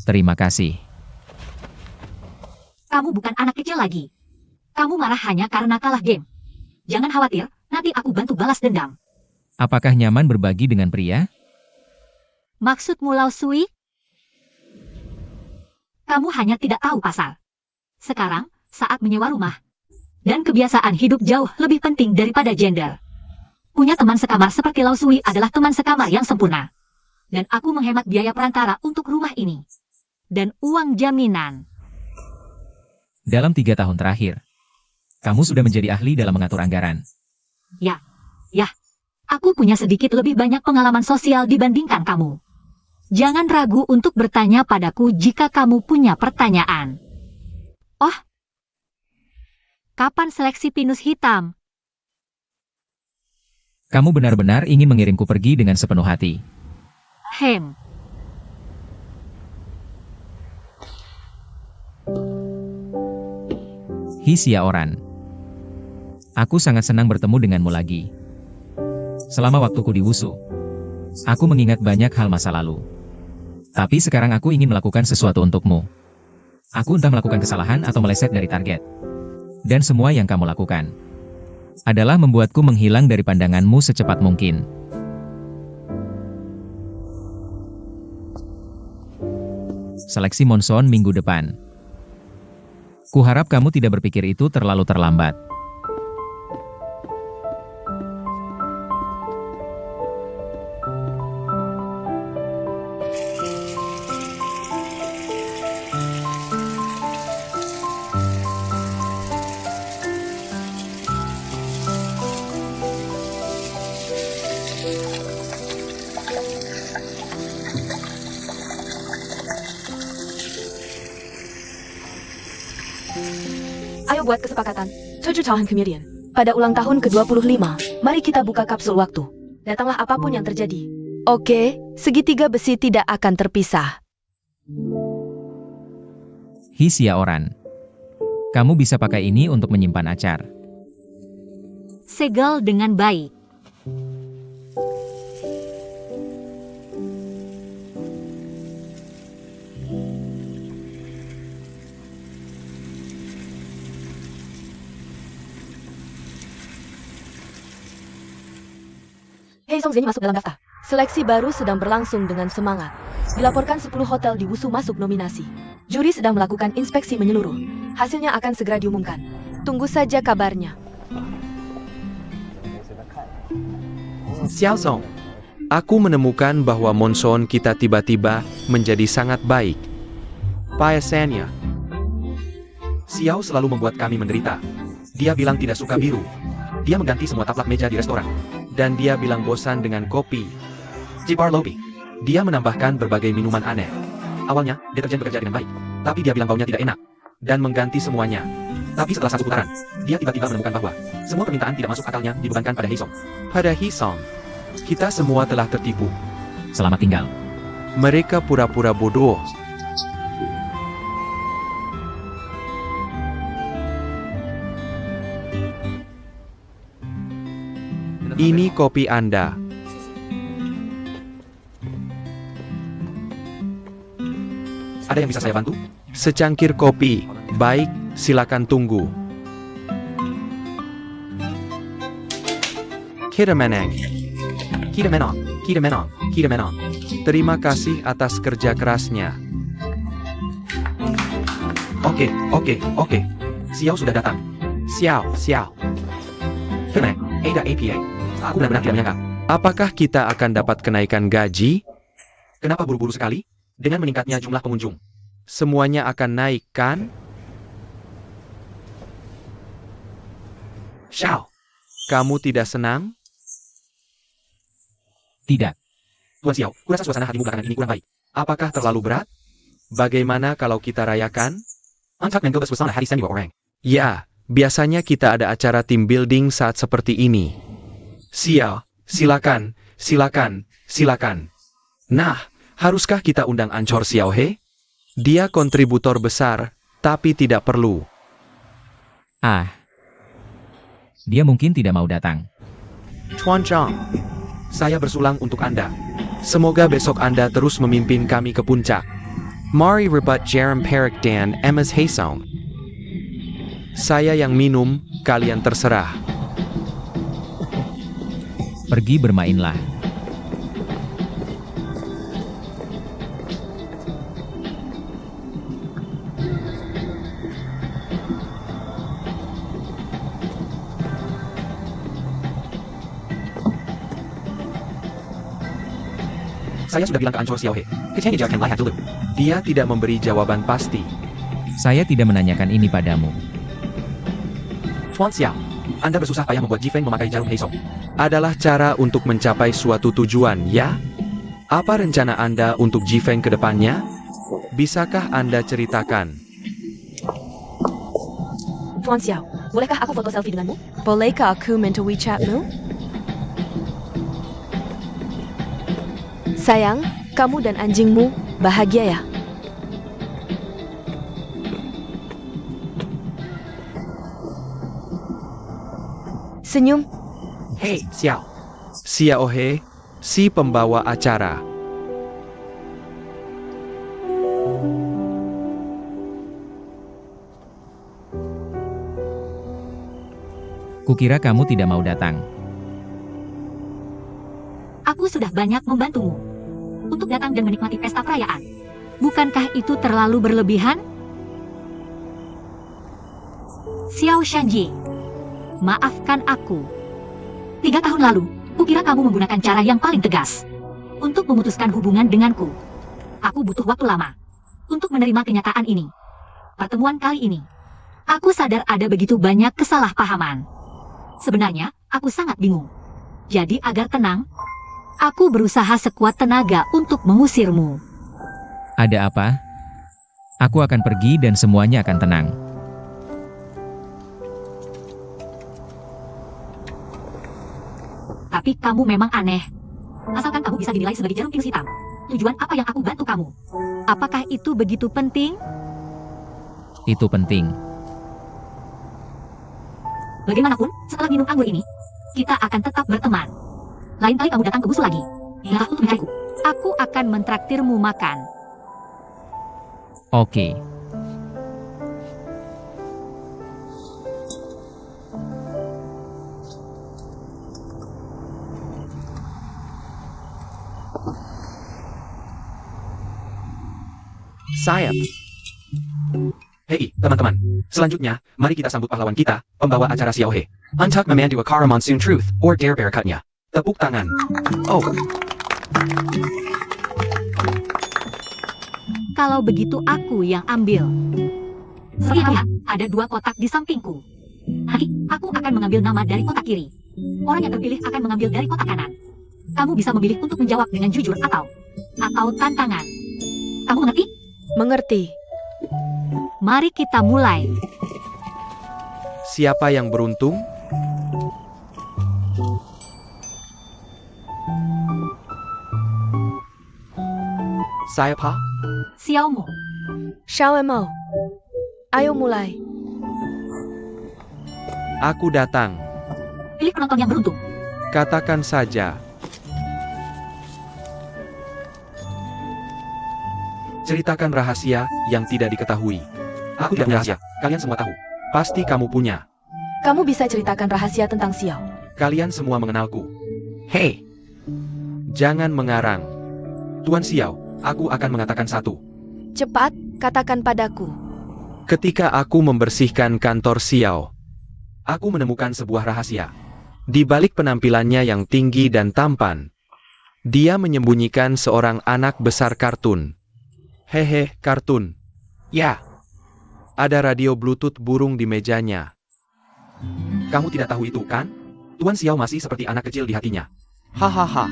Terima kasih. Kamu bukan anak kecil lagi. Kamu marah hanya karena kalah game. Jangan khawatir, nanti aku bantu balas dendam. Apakah nyaman berbagi dengan pria? Maksudmu Lao Sui? Kamu hanya tidak tahu pasal. Sekarang, saat menyewa rumah. Dan kebiasaan hidup jauh lebih penting daripada gender. Punya teman sekamar seperti Lao Sui adalah teman sekamar yang sempurna. Dan aku menghemat biaya perantara untuk rumah ini. Dan uang jaminan. Dalam 3 tahun terakhir, kamu sudah menjadi ahli dalam mengatur anggaran. Ya. Aku punya sedikit lebih banyak pengalaman sosial dibandingkan kamu. Jangan ragu untuk bertanya padaku jika kamu punya pertanyaan. Oh, kapan seleksi pinus hitam? Kamu benar-benar ingin mengirimku pergi dengan sepenuh hati. Hem. Hisia Oran. Aku sangat senang bertemu denganmu lagi. Selama waktuku di Wusu, aku mengingat banyak hal masa lalu. Tapi sekarang aku ingin melakukan sesuatu untukmu. Aku entah melakukan kesalahan atau meleset dari target. Dan semua yang kamu lakukan adalah membuatku menghilang dari pandanganmu secepat mungkin. Seleksi Monson minggu depan. Kuharap kamu tidak berpikir itu terlalu terlambat. Ayo buat kesepakatan. Tujuh tahun kemudian, pada ulang tahun ke-25, mari kita buka kapsul waktu. Datanglah apapun yang terjadi. Oke, segitiga besi tidak akan terpisah. Hisia Oran. Kamu bisa pakai ini untuk menyimpan acar. Segel dengan baik. Hei Song Zeni masuk dalam daftar. Seleksi baru sedang berlangsung dengan semangat. Dilaporkan 10 hotel di Wusu masuk nominasi. Juri sedang melakukan inspeksi menyeluruh. Hasilnya akan segera diumumkan. Tunggu saja kabarnya. Xiao Song. Aku menemukan bahwa monson kita tiba-tiba menjadi sangat baik. Payasannya. Xiao selalu membuat kami menderita. Dia bilang tidak suka biru. Dia mengganti semua taplak meja di restoran. Dan dia bilang bosan dengan kopi. Jipar Lobi. Dia menambahkan berbagai minuman aneh. Awalnya, deterjen bekerja dengan baik. Tapi dia bilang baunya tidak enak. Dan mengganti semuanya. Tapi setelah 1 putaran, dia tiba-tiba menemukan bahwa semua permintaan tidak masuk akalnya dibebankan pada Hisong. Pada Hisong, kita semua telah tertipu. Selamat tinggal. Mereka pura-pura bodoh. Ini kopi Anda. Ada yang bisa saya bantu? Secangkir kopi. Baik, silakan tunggu. Kita menang. Terima kasih atas kerja kerasnya. Oke. Xiao sudah datang. Xiao. Kenapa? Ada APA. Aku benar-benar tidak menyangka. Apakah kita akan dapat kenaikan gaji? Kenapa buru-buru sekali? Dengan meningkatnya jumlah pengunjung. Semuanya akan naik, kan? Xiao, Kamu tidak senang? Tidak. Tuan Xiao, kurasa suasana hatimu belakangan ini kurang baik. Apakah terlalu berat? Bagaimana kalau kita rayakan? Antak menggabas suasana hati sendiri orang. Ya, biasanya kita ada acara team building saat seperti ini. Xiao, silakan, silakan, silakan. Nah, haruskah kita undang Ancor Xiao He? Dia kontributor besar, tapi tidak perlu. Ah. Dia mungkin tidak mau datang. Tuan Zhang, saya bersulang untuk Anda. Semoga besok Anda terus memimpin kami ke puncak. Mari rebut Jerem Perik dan Emma's Haesong. Saya yang minum, kalian terserah. Pergi bermainlah. Saya sudah bilang ke Ancor Xiao He. Kecil aja can lie dulu. Dia tidak memberi jawaban pasti. Saya tidak menanyakan ini padamu. Tuan Xiao, Anda bersusah payah membuat Jifeng memakai jarum Heisong. Adalah cara untuk mencapai suatu tujuan, ya? Apa rencana Anda untuk Jifeng ke depannya? Bisakah Anda ceritakan? Tuan Xiao, bolehkah aku foto selfie denganmu? Bolehkah aku minta WeChatmu? Sayang, kamu dan anjingmu bahagia ya? Senyum. Hei, Xiao. Xiao He, si pembawa acara. Kukira kamu tidak mau datang. Aku sudah banyak membantumu untuk datang dan menikmati pesta perayaan. Bukankah itu terlalu berlebihan? Xiao Shanji, maafkan aku. 3 tahun lalu, kukira kamu menggunakan cara yang paling tegas untuk memutuskan hubungan denganku. Aku butuh waktu lama untuk menerima kenyataan ini. Pertemuan kali ini, aku sadar ada begitu banyak kesalahpahaman. Sebenarnya, aku sangat bingung. Jadi agar tenang, aku berusaha sekuat tenaga untuk mengusirmu. Ada apa? Aku akan pergi dan semuanya akan tenang. Tapi kamu memang aneh. Asalkan kamu bisa dinilai sebagai jarum pinus hitam. Tujuan apa yang aku bantu kamu? Apakah itu begitu penting? Itu penting. Bagaimanapun, setelah minum anggur ini, kita akan tetap berteman. Lain kali kamu datang ke Busu lagi, ingatlah untuk mencariku. Aku akan mentraktirmu makan. Oke. Sayap. Hei, teman-teman. Selanjutnya, mari kita sambut pahlawan kita, pembawa acara Xiao He. Untuk memandu Akara Monsoon Truth, or Dare Bear Cutnya. Tepuk tangan. Oh, Kalau begitu aku yang ambil. Seperti lihat, ada 2 kotak di sampingku. Nanti, aku akan mengambil nama dari kotak kiri. Orang yang terpilih akan mengambil dari kotak kanan. Kamu bisa memilih untuk menjawab dengan jujur atau tantangan. Kamu mengerti? Mengerti. Mari kita mulai. Siapa yang beruntung? saya Pa. Xiaomo. Xiao Mo. Ayo mulai. Aku datang. Pilih penonton yang beruntung. Katakan saja. Ceritakan rahasia yang tidak diketahui. Aku tidak punya rahasia, kalian semua tahu. Pasti kamu punya. Kamu bisa ceritakan rahasia tentang Xiao. Kalian semua mengenalku. Hei, Jangan mengarang. Tuan Xiao, aku akan mengatakan satu. Cepat, katakan padaku. Ketika aku membersihkan kantor Xiao, Aku menemukan sebuah rahasia. di balik penampilannya yang tinggi dan tampan, dia menyembunyikan seorang anak besar kartun. Hehe, kartun. Ya, Ada radio Bluetooth burung di mejanya. Kamu tidak tahu itu, kan? Tuan Xiao masih seperti anak kecil di hatinya. Hahaha.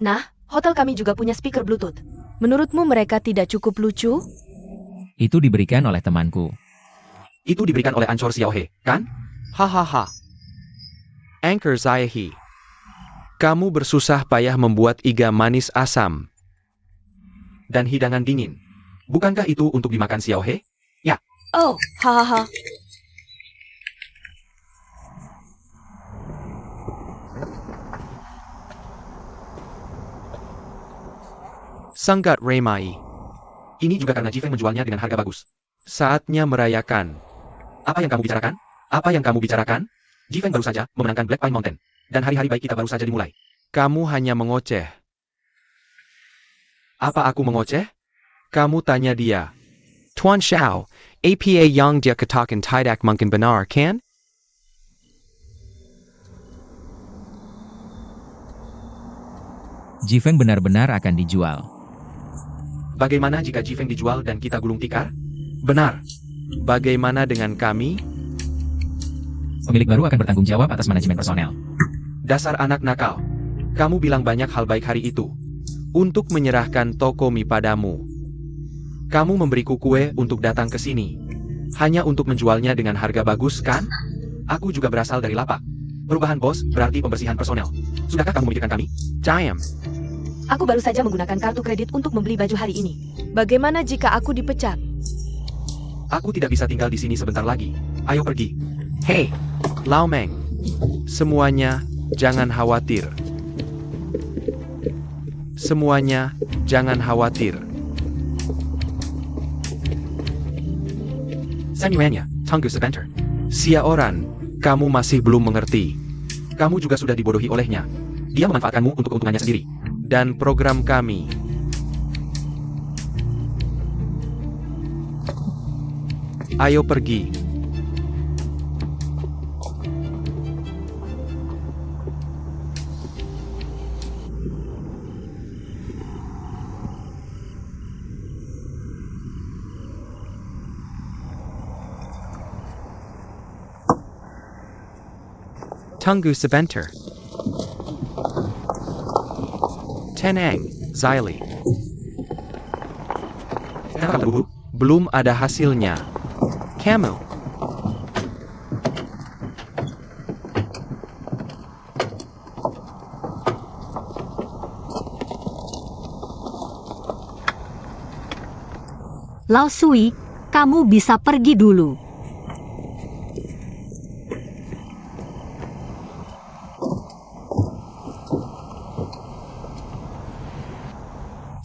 Nah, hotel kami juga punya speaker Bluetooth. Menurutmu mereka tidak cukup lucu? Itu diberikan oleh temanku. Itu diberikan oleh Ancor Xiaohe, kan? Hahaha. Anchor Zaihi. Kamu bersusah payah membuat iga manis asam. Dan hidangan dingin. Bukankah itu untuk dimakan Xiaohe? Oh, hahaha. Sanggat Remai. Ini juga karena Jifeng menjualnya dengan harga bagus. Saatnya merayakan. Apa yang kamu bicarakan? Apa yang kamu bicarakan? Jifeng baru saja memenangkan Black Pine Mountain. Dan hari-hari baik kita baru saja dimulai. Kamu hanya mengoceh. Apa aku mengoceh? Kamu tanya dia. Tuan Xiao, APA yang dia katakan tidak mungkin benar, kan? Jifeng benar-benar akan dijual. Bagaimana jika Jifeng dijual dan kita gulung tikar? Benar. Bagaimana dengan kami? Pemilik baru akan bertanggung jawab atas manajemen personel. Dasar anak nakal. Kamu bilang banyak hal baik hari itu. Untuk menyerahkan toko mie padamu. Kamu memberiku kue untuk datang ke sini. Hanya untuk menjualnya dengan harga bagus, kan? Aku juga berasal dari lapak. Perubahan bos berarti pembersihan personel. Sudahkah kamu memikirkan kami? Jam. Aku baru saja menggunakan kartu kredit untuk membeli baju hari ini. Bagaimana jika aku dipecat? Aku tidak bisa tinggal di sini sebentar lagi. Ayo pergi. Hey, Lao Meng. Semuanya, jangan khawatir. Semuanya, jangan khawatir. Sanyuannya, Tunggu sebentar. Xiaoran, kamu masih belum mengerti. Kamu juga sudah dibodohi olehnya. Dia memanfaatkanmu untuk keuntungannya sendiri. Dan program kami. Ayo pergi. Tunggu sebentar. Tenang, Ziley. Kenapa kamu buru-buru? Belum ada hasilnya. Kamu. Lao Sui, kamu bisa pergi dulu.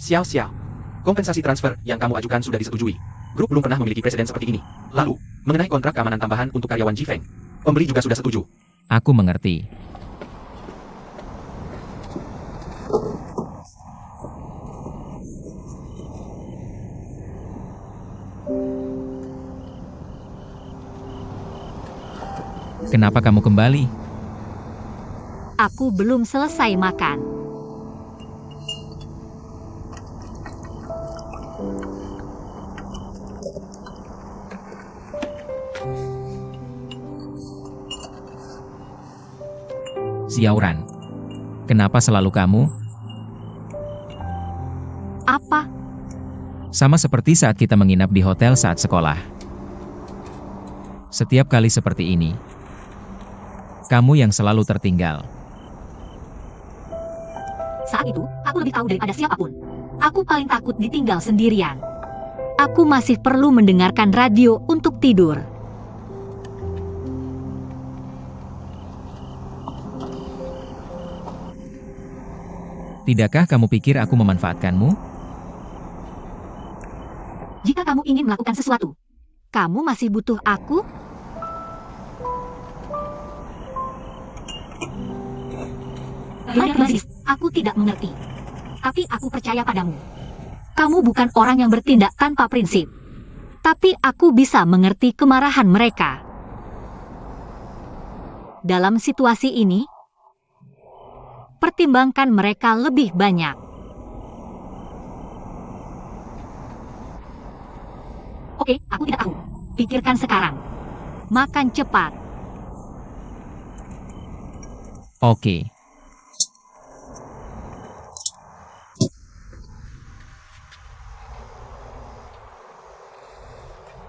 Xiao. Kompensasi transfer yang kamu ajukan sudah disetujui. Grup belum pernah memiliki presiden seperti ini. Lalu, mengenai kontrak keamanan tambahan untuk karyawan Jifeng. Pembeli juga sudah setuju. Aku mengerti. Kenapa kamu kembali? Aku belum selesai makan. Xiaoran. Kenapa selalu kamu? Apa? Sama seperti saat kita menginap di hotel saat sekolah. Setiap kali seperti ini, kamu yang selalu tertinggal. Saat itu, aku lebih tahu daripada siapapun. Aku paling takut ditinggal sendirian. Aku masih perlu mendengarkan radio untuk tidur. Tidakkah kamu pikir aku memanfaatkanmu? Jika kamu ingin melakukan sesuatu, kamu masih butuh aku? Baik, aku tidak mengerti. Tapi aku percaya padamu. Kamu bukan orang yang bertindak tanpa prinsip. Tapi aku bisa mengerti kemarahan mereka. Dalam situasi ini, pertimbangkan mereka lebih banyak. Oke, aku tidak tahu. Pikirkan sekarang. Makan cepat. Oke.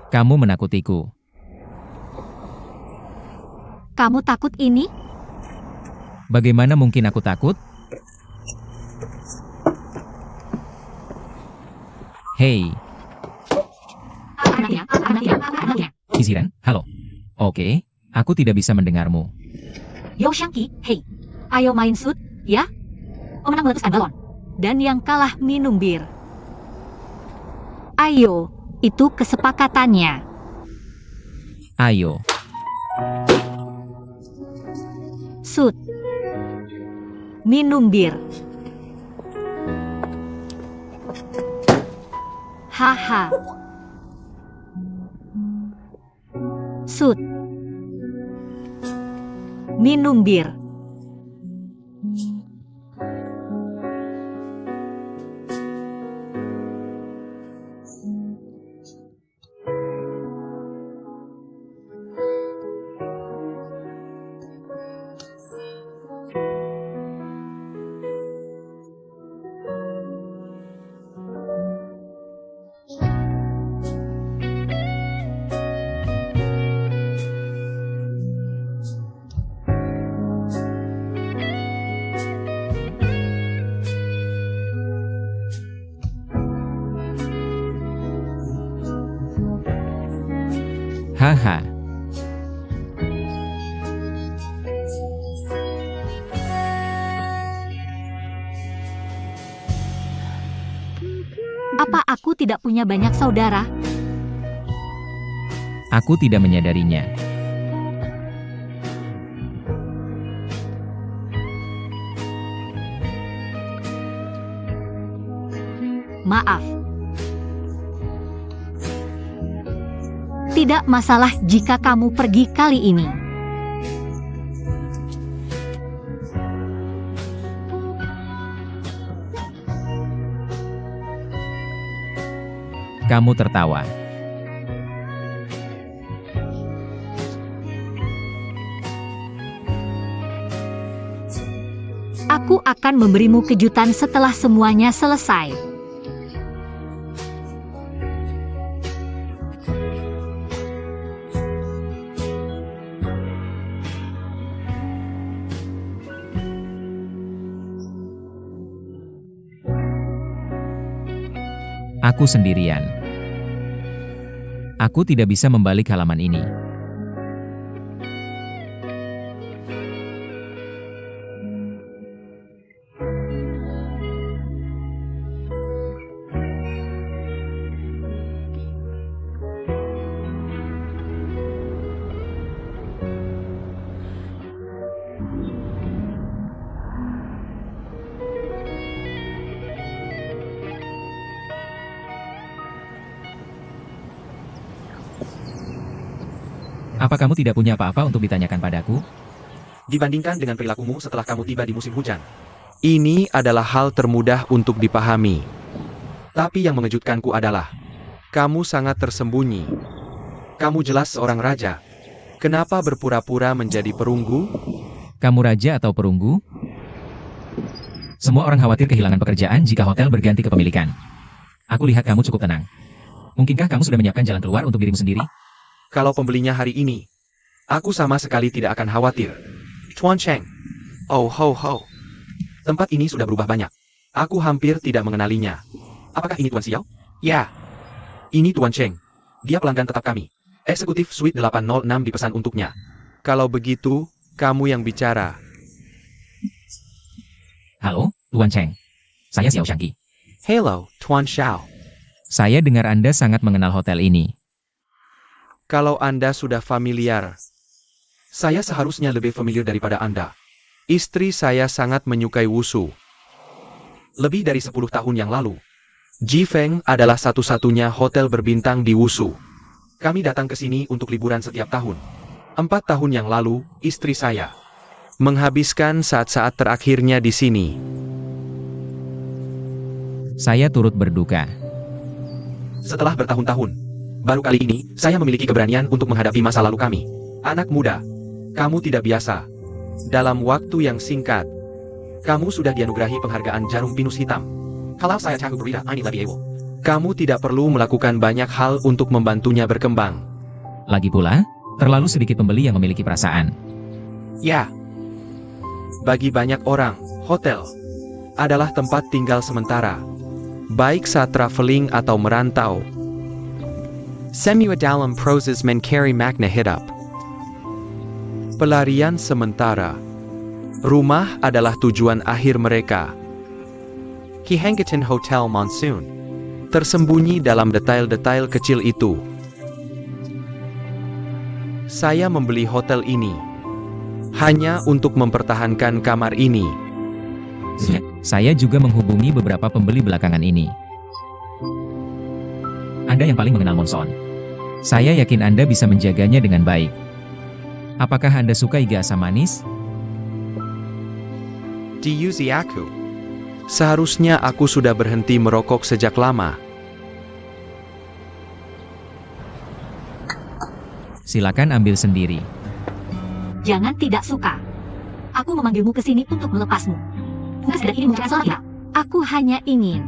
Kamu menakutiku. Kamu takut ini? Bagaimana mungkin aku takut? Hei, Anaknya. Isiran, halo. Oke, aku tidak bisa mendengarmu. Yo Shangki, hei. Ayo main shoot, ya? Pemenang meletuskan balon. Dan yang kalah minum bir. Ayo, itu kesepakatannya. Ayo, Shoot. Minum bir. Haha. Shoot. Minum bir. haha. Apa aku tidak punya banyak saudara? Aku tidak menyadarinya. Maaf. Tidak masalah jika kamu pergi kali ini. Kamu tertawa. Aku akan memberimu kejutan setelah semuanya selesai. Aku sendirian. Aku tidak bisa membalik halaman ini. Apa kamu tidak punya apa-apa untuk ditanyakan padaku? Dibandingkan dengan perilakumu setelah kamu tiba di musim hujan. Ini adalah hal termudah untuk dipahami. Tapi yang mengejutkanku adalah, kamu sangat tersembunyi. Kamu jelas seorang raja. Kenapa berpura-pura menjadi perunggu? Kamu raja atau perunggu? Semua orang khawatir kehilangan pekerjaan jika hotel berganti kepemilikan. Aku lihat kamu cukup tenang. Mungkinkah kamu sudah menyiapkan jalan keluar untuk dirimu sendiri? Kalau pembelinya hari ini, aku sama sekali tidak akan khawatir. Tuan Cheng. Oh ho ho. Tempat ini sudah berubah banyak. Aku hampir tidak mengenalinya. Apakah ini Tuan Xiao? Ya. Ini Tuan Cheng. Dia pelanggan tetap kami. Eksekutif Suite 806 dipesan untuknya. Kalau begitu, kamu yang bicara. Halo, Tuan Cheng. Saya Xiao Shangki. Hello, Tuan Xiao. Saya dengar Anda sangat mengenal hotel ini. Kalau Anda sudah familiar, saya seharusnya lebih familiar daripada Anda. Istri saya sangat menyukai wushu. Lebih dari 10 tahun yang lalu, Jifeng adalah satu-satunya hotel berbintang di Wushu. Kami datang ke sini untuk liburan setiap tahun. 4 tahun yang lalu, istri saya menghabiskan saat-saat terakhirnya di sini. Saya turut berduka. Setelah bertahun-tahun, baru kali ini, saya memiliki keberanian untuk menghadapi masa lalu kami. Anak muda, kamu tidak biasa. Dalam waktu yang singkat, kamu sudah dianugerahi penghargaan jarum pinus hitam. Kalau saya cakup berita, ini lebih ewo. Kamu tidak perlu melakukan banyak hal untuk membantunya berkembang. Lagi pula, terlalu sedikit pembeli yang memiliki perasaan. Ya. Bagi banyak orang, hotel adalah tempat tinggal sementara. Baik saat traveling atau merantau. Semua dalam proses mencari makna hidup. Pelarian sementara. Rumah adalah tujuan akhir mereka. Kihangatan Hotel Monsoon. Tersembunyi dalam detail-detail kecil itu. Saya membeli hotel ini hanya untuk mempertahankan kamar ini. Saya juga menghubungi beberapa pembeli belakangan ini. Anda yang paling mengenal Monson. Saya yakin Anda bisa menjaganya dengan baik. Apakah Anda suka iga asam manis? Diuzi aku. Seharusnya aku sudah berhenti merokok sejak lama. Silakan ambil sendiri. Jangan tidak suka. Aku memanggilmu ke sini untuk melepasmu. Bukan sekedar ini mengucapkan selamat. Aku hanya ingin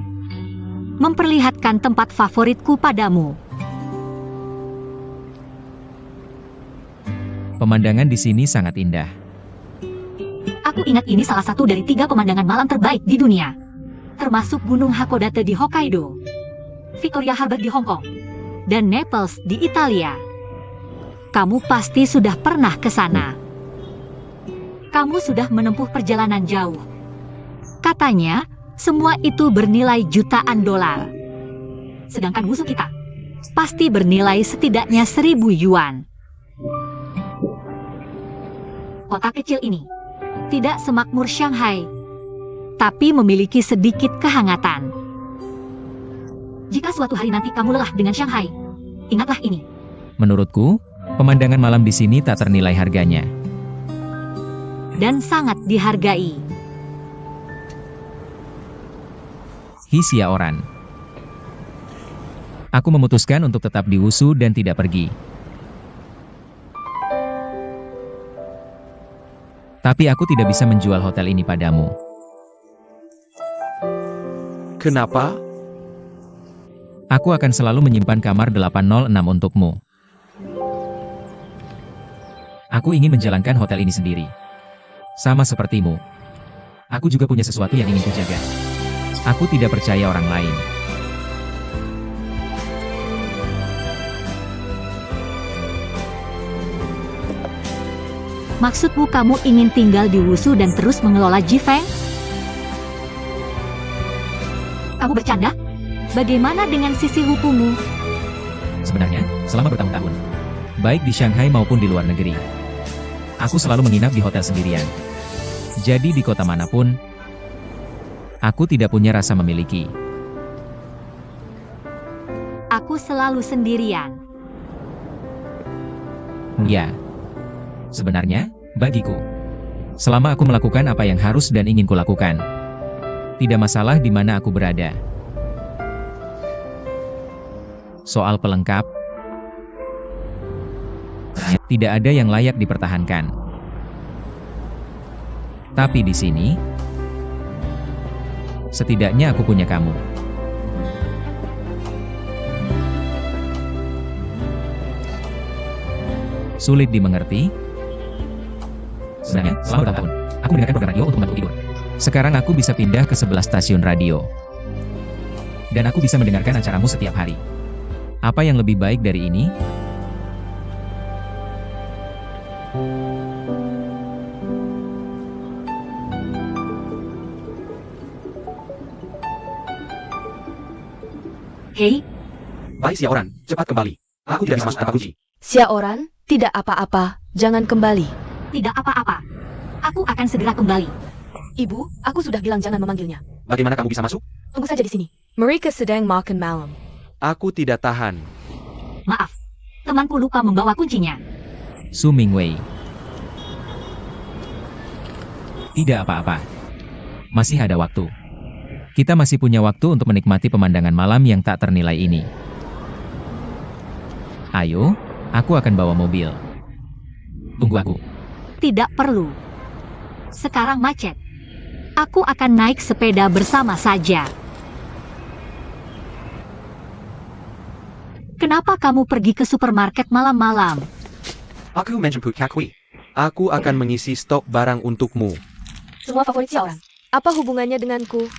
memperlihatkan tempat favoritku padamu. Pemandangan di sini sangat indah. Aku ingat ini salah satu dari 3 pemandangan malam terbaik di dunia. Termasuk Gunung Hakodate di Hokkaido, Victoria Harbour di Hong Kong, dan Naples di Italia. Kamu pasti sudah pernah ke sana. Kamu sudah menempuh perjalanan jauh. Katanya, semua itu bernilai jutaan dolar. Sedangkan musuh kita pasti bernilai setidaknya 1.000 yuan. Kota kecil ini tidak semakmur Shanghai, tapi memiliki sedikit kehangatan. Jika suatu hari nanti kamu lelah dengan Shanghai, ingatlah ini. Menurutku, pemandangan malam di sini tak ternilai harganya. Dan sangat dihargai. Hisia Oran. Aku memutuskan untuk tetap di Wushu dan tidak pergi. Tapi aku tidak bisa menjual hotel ini padamu. Kenapa? Aku akan selalu menyimpan kamar 806 untukmu. Aku ingin menjalankan hotel ini sendiri. Sama sepertimu. Aku juga punya sesuatu yang ingin kujaga. Aku tidak percaya orang lain. Maksudmu kamu ingin tinggal di Wushu dan terus mengelola Jifeng? Kamu bercanda? Bagaimana dengan sisi hukummu? Sebenarnya, selama bertahun-tahun, baik di Shanghai maupun di luar negeri, aku selalu menginap di hotel sendirian. Jadi di kota manapun, aku tidak punya rasa memiliki. Aku selalu sendirian. Ya. Sebenarnya, bagiku, selama aku melakukan apa yang harus dan ingin kulakukan, tidak masalah di mana aku berada. Soal pelengkap, tidak ada yang layak dipertahankan. Tapi di sini, setidaknya aku punya kamu. Sulit dimengerti? Sebenarnya, selama bertahun-tahun, aku mendengarkan program radio untuk membantu tidur. Sekarang aku bisa pindah ke 11 stasiun radio. Dan aku bisa mendengarkan acaramu setiap hari. Apa yang lebih baik dari ini? Hei, Baik Xiaoran, cepat kembali. Aku tidak bisa masuk tanpa kunci. Xiaoran, tidak apa-apa, jangan kembali. tidak apa-apa. Aku akan segera kembali. Ibu, aku sudah bilang jangan memanggilnya. Bagaimana kamu bisa masuk? Tunggu saja di sini. Mereka sedang makan malam. Aku tidak tahan. Maaf, temanku lupa membawa kuncinya. Su Mingwei. Tidak apa-apa. Masih ada waktu. Kita masih punya waktu untuk menikmati pemandangan malam yang tak ternilai ini. Ayo, aku akan bawa mobil. Tunggu aku. Tidak perlu. Sekarang macet. Aku akan naik sepeda bersama saja. Kenapa kamu pergi ke supermarket malam-malam? Aku menjemput Kakui. Aku akan mengisi stok barang untukmu. Semua favorit seorang. Apa hubungannya denganku?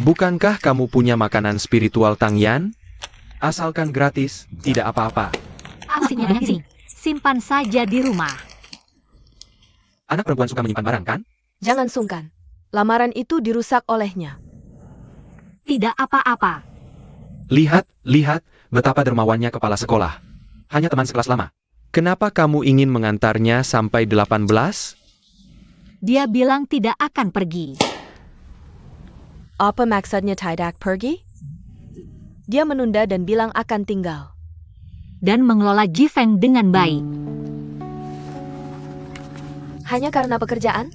Bukankah kamu punya makanan spiritual Tang Yan? Asalkan gratis, tidak apa-apa. Mesinnya ada di sini. Simpan saja di rumah. Anak perempuan suka menyimpan barang, kan? Jangan sungkan. Lamaran itu dirusak olehnya. Tidak apa-apa. Lihat betapa dermawannya kepala sekolah. Hanya teman sekelas lama. Kenapa kamu ingin mengantarnya sampai 18? Dia bilang tidak akan pergi. Apa maksudnya tidak pergi? Dia menunda dan bilang akan tinggal. Dan mengelola Jifeng dengan baik. Hanya karena pekerjaan?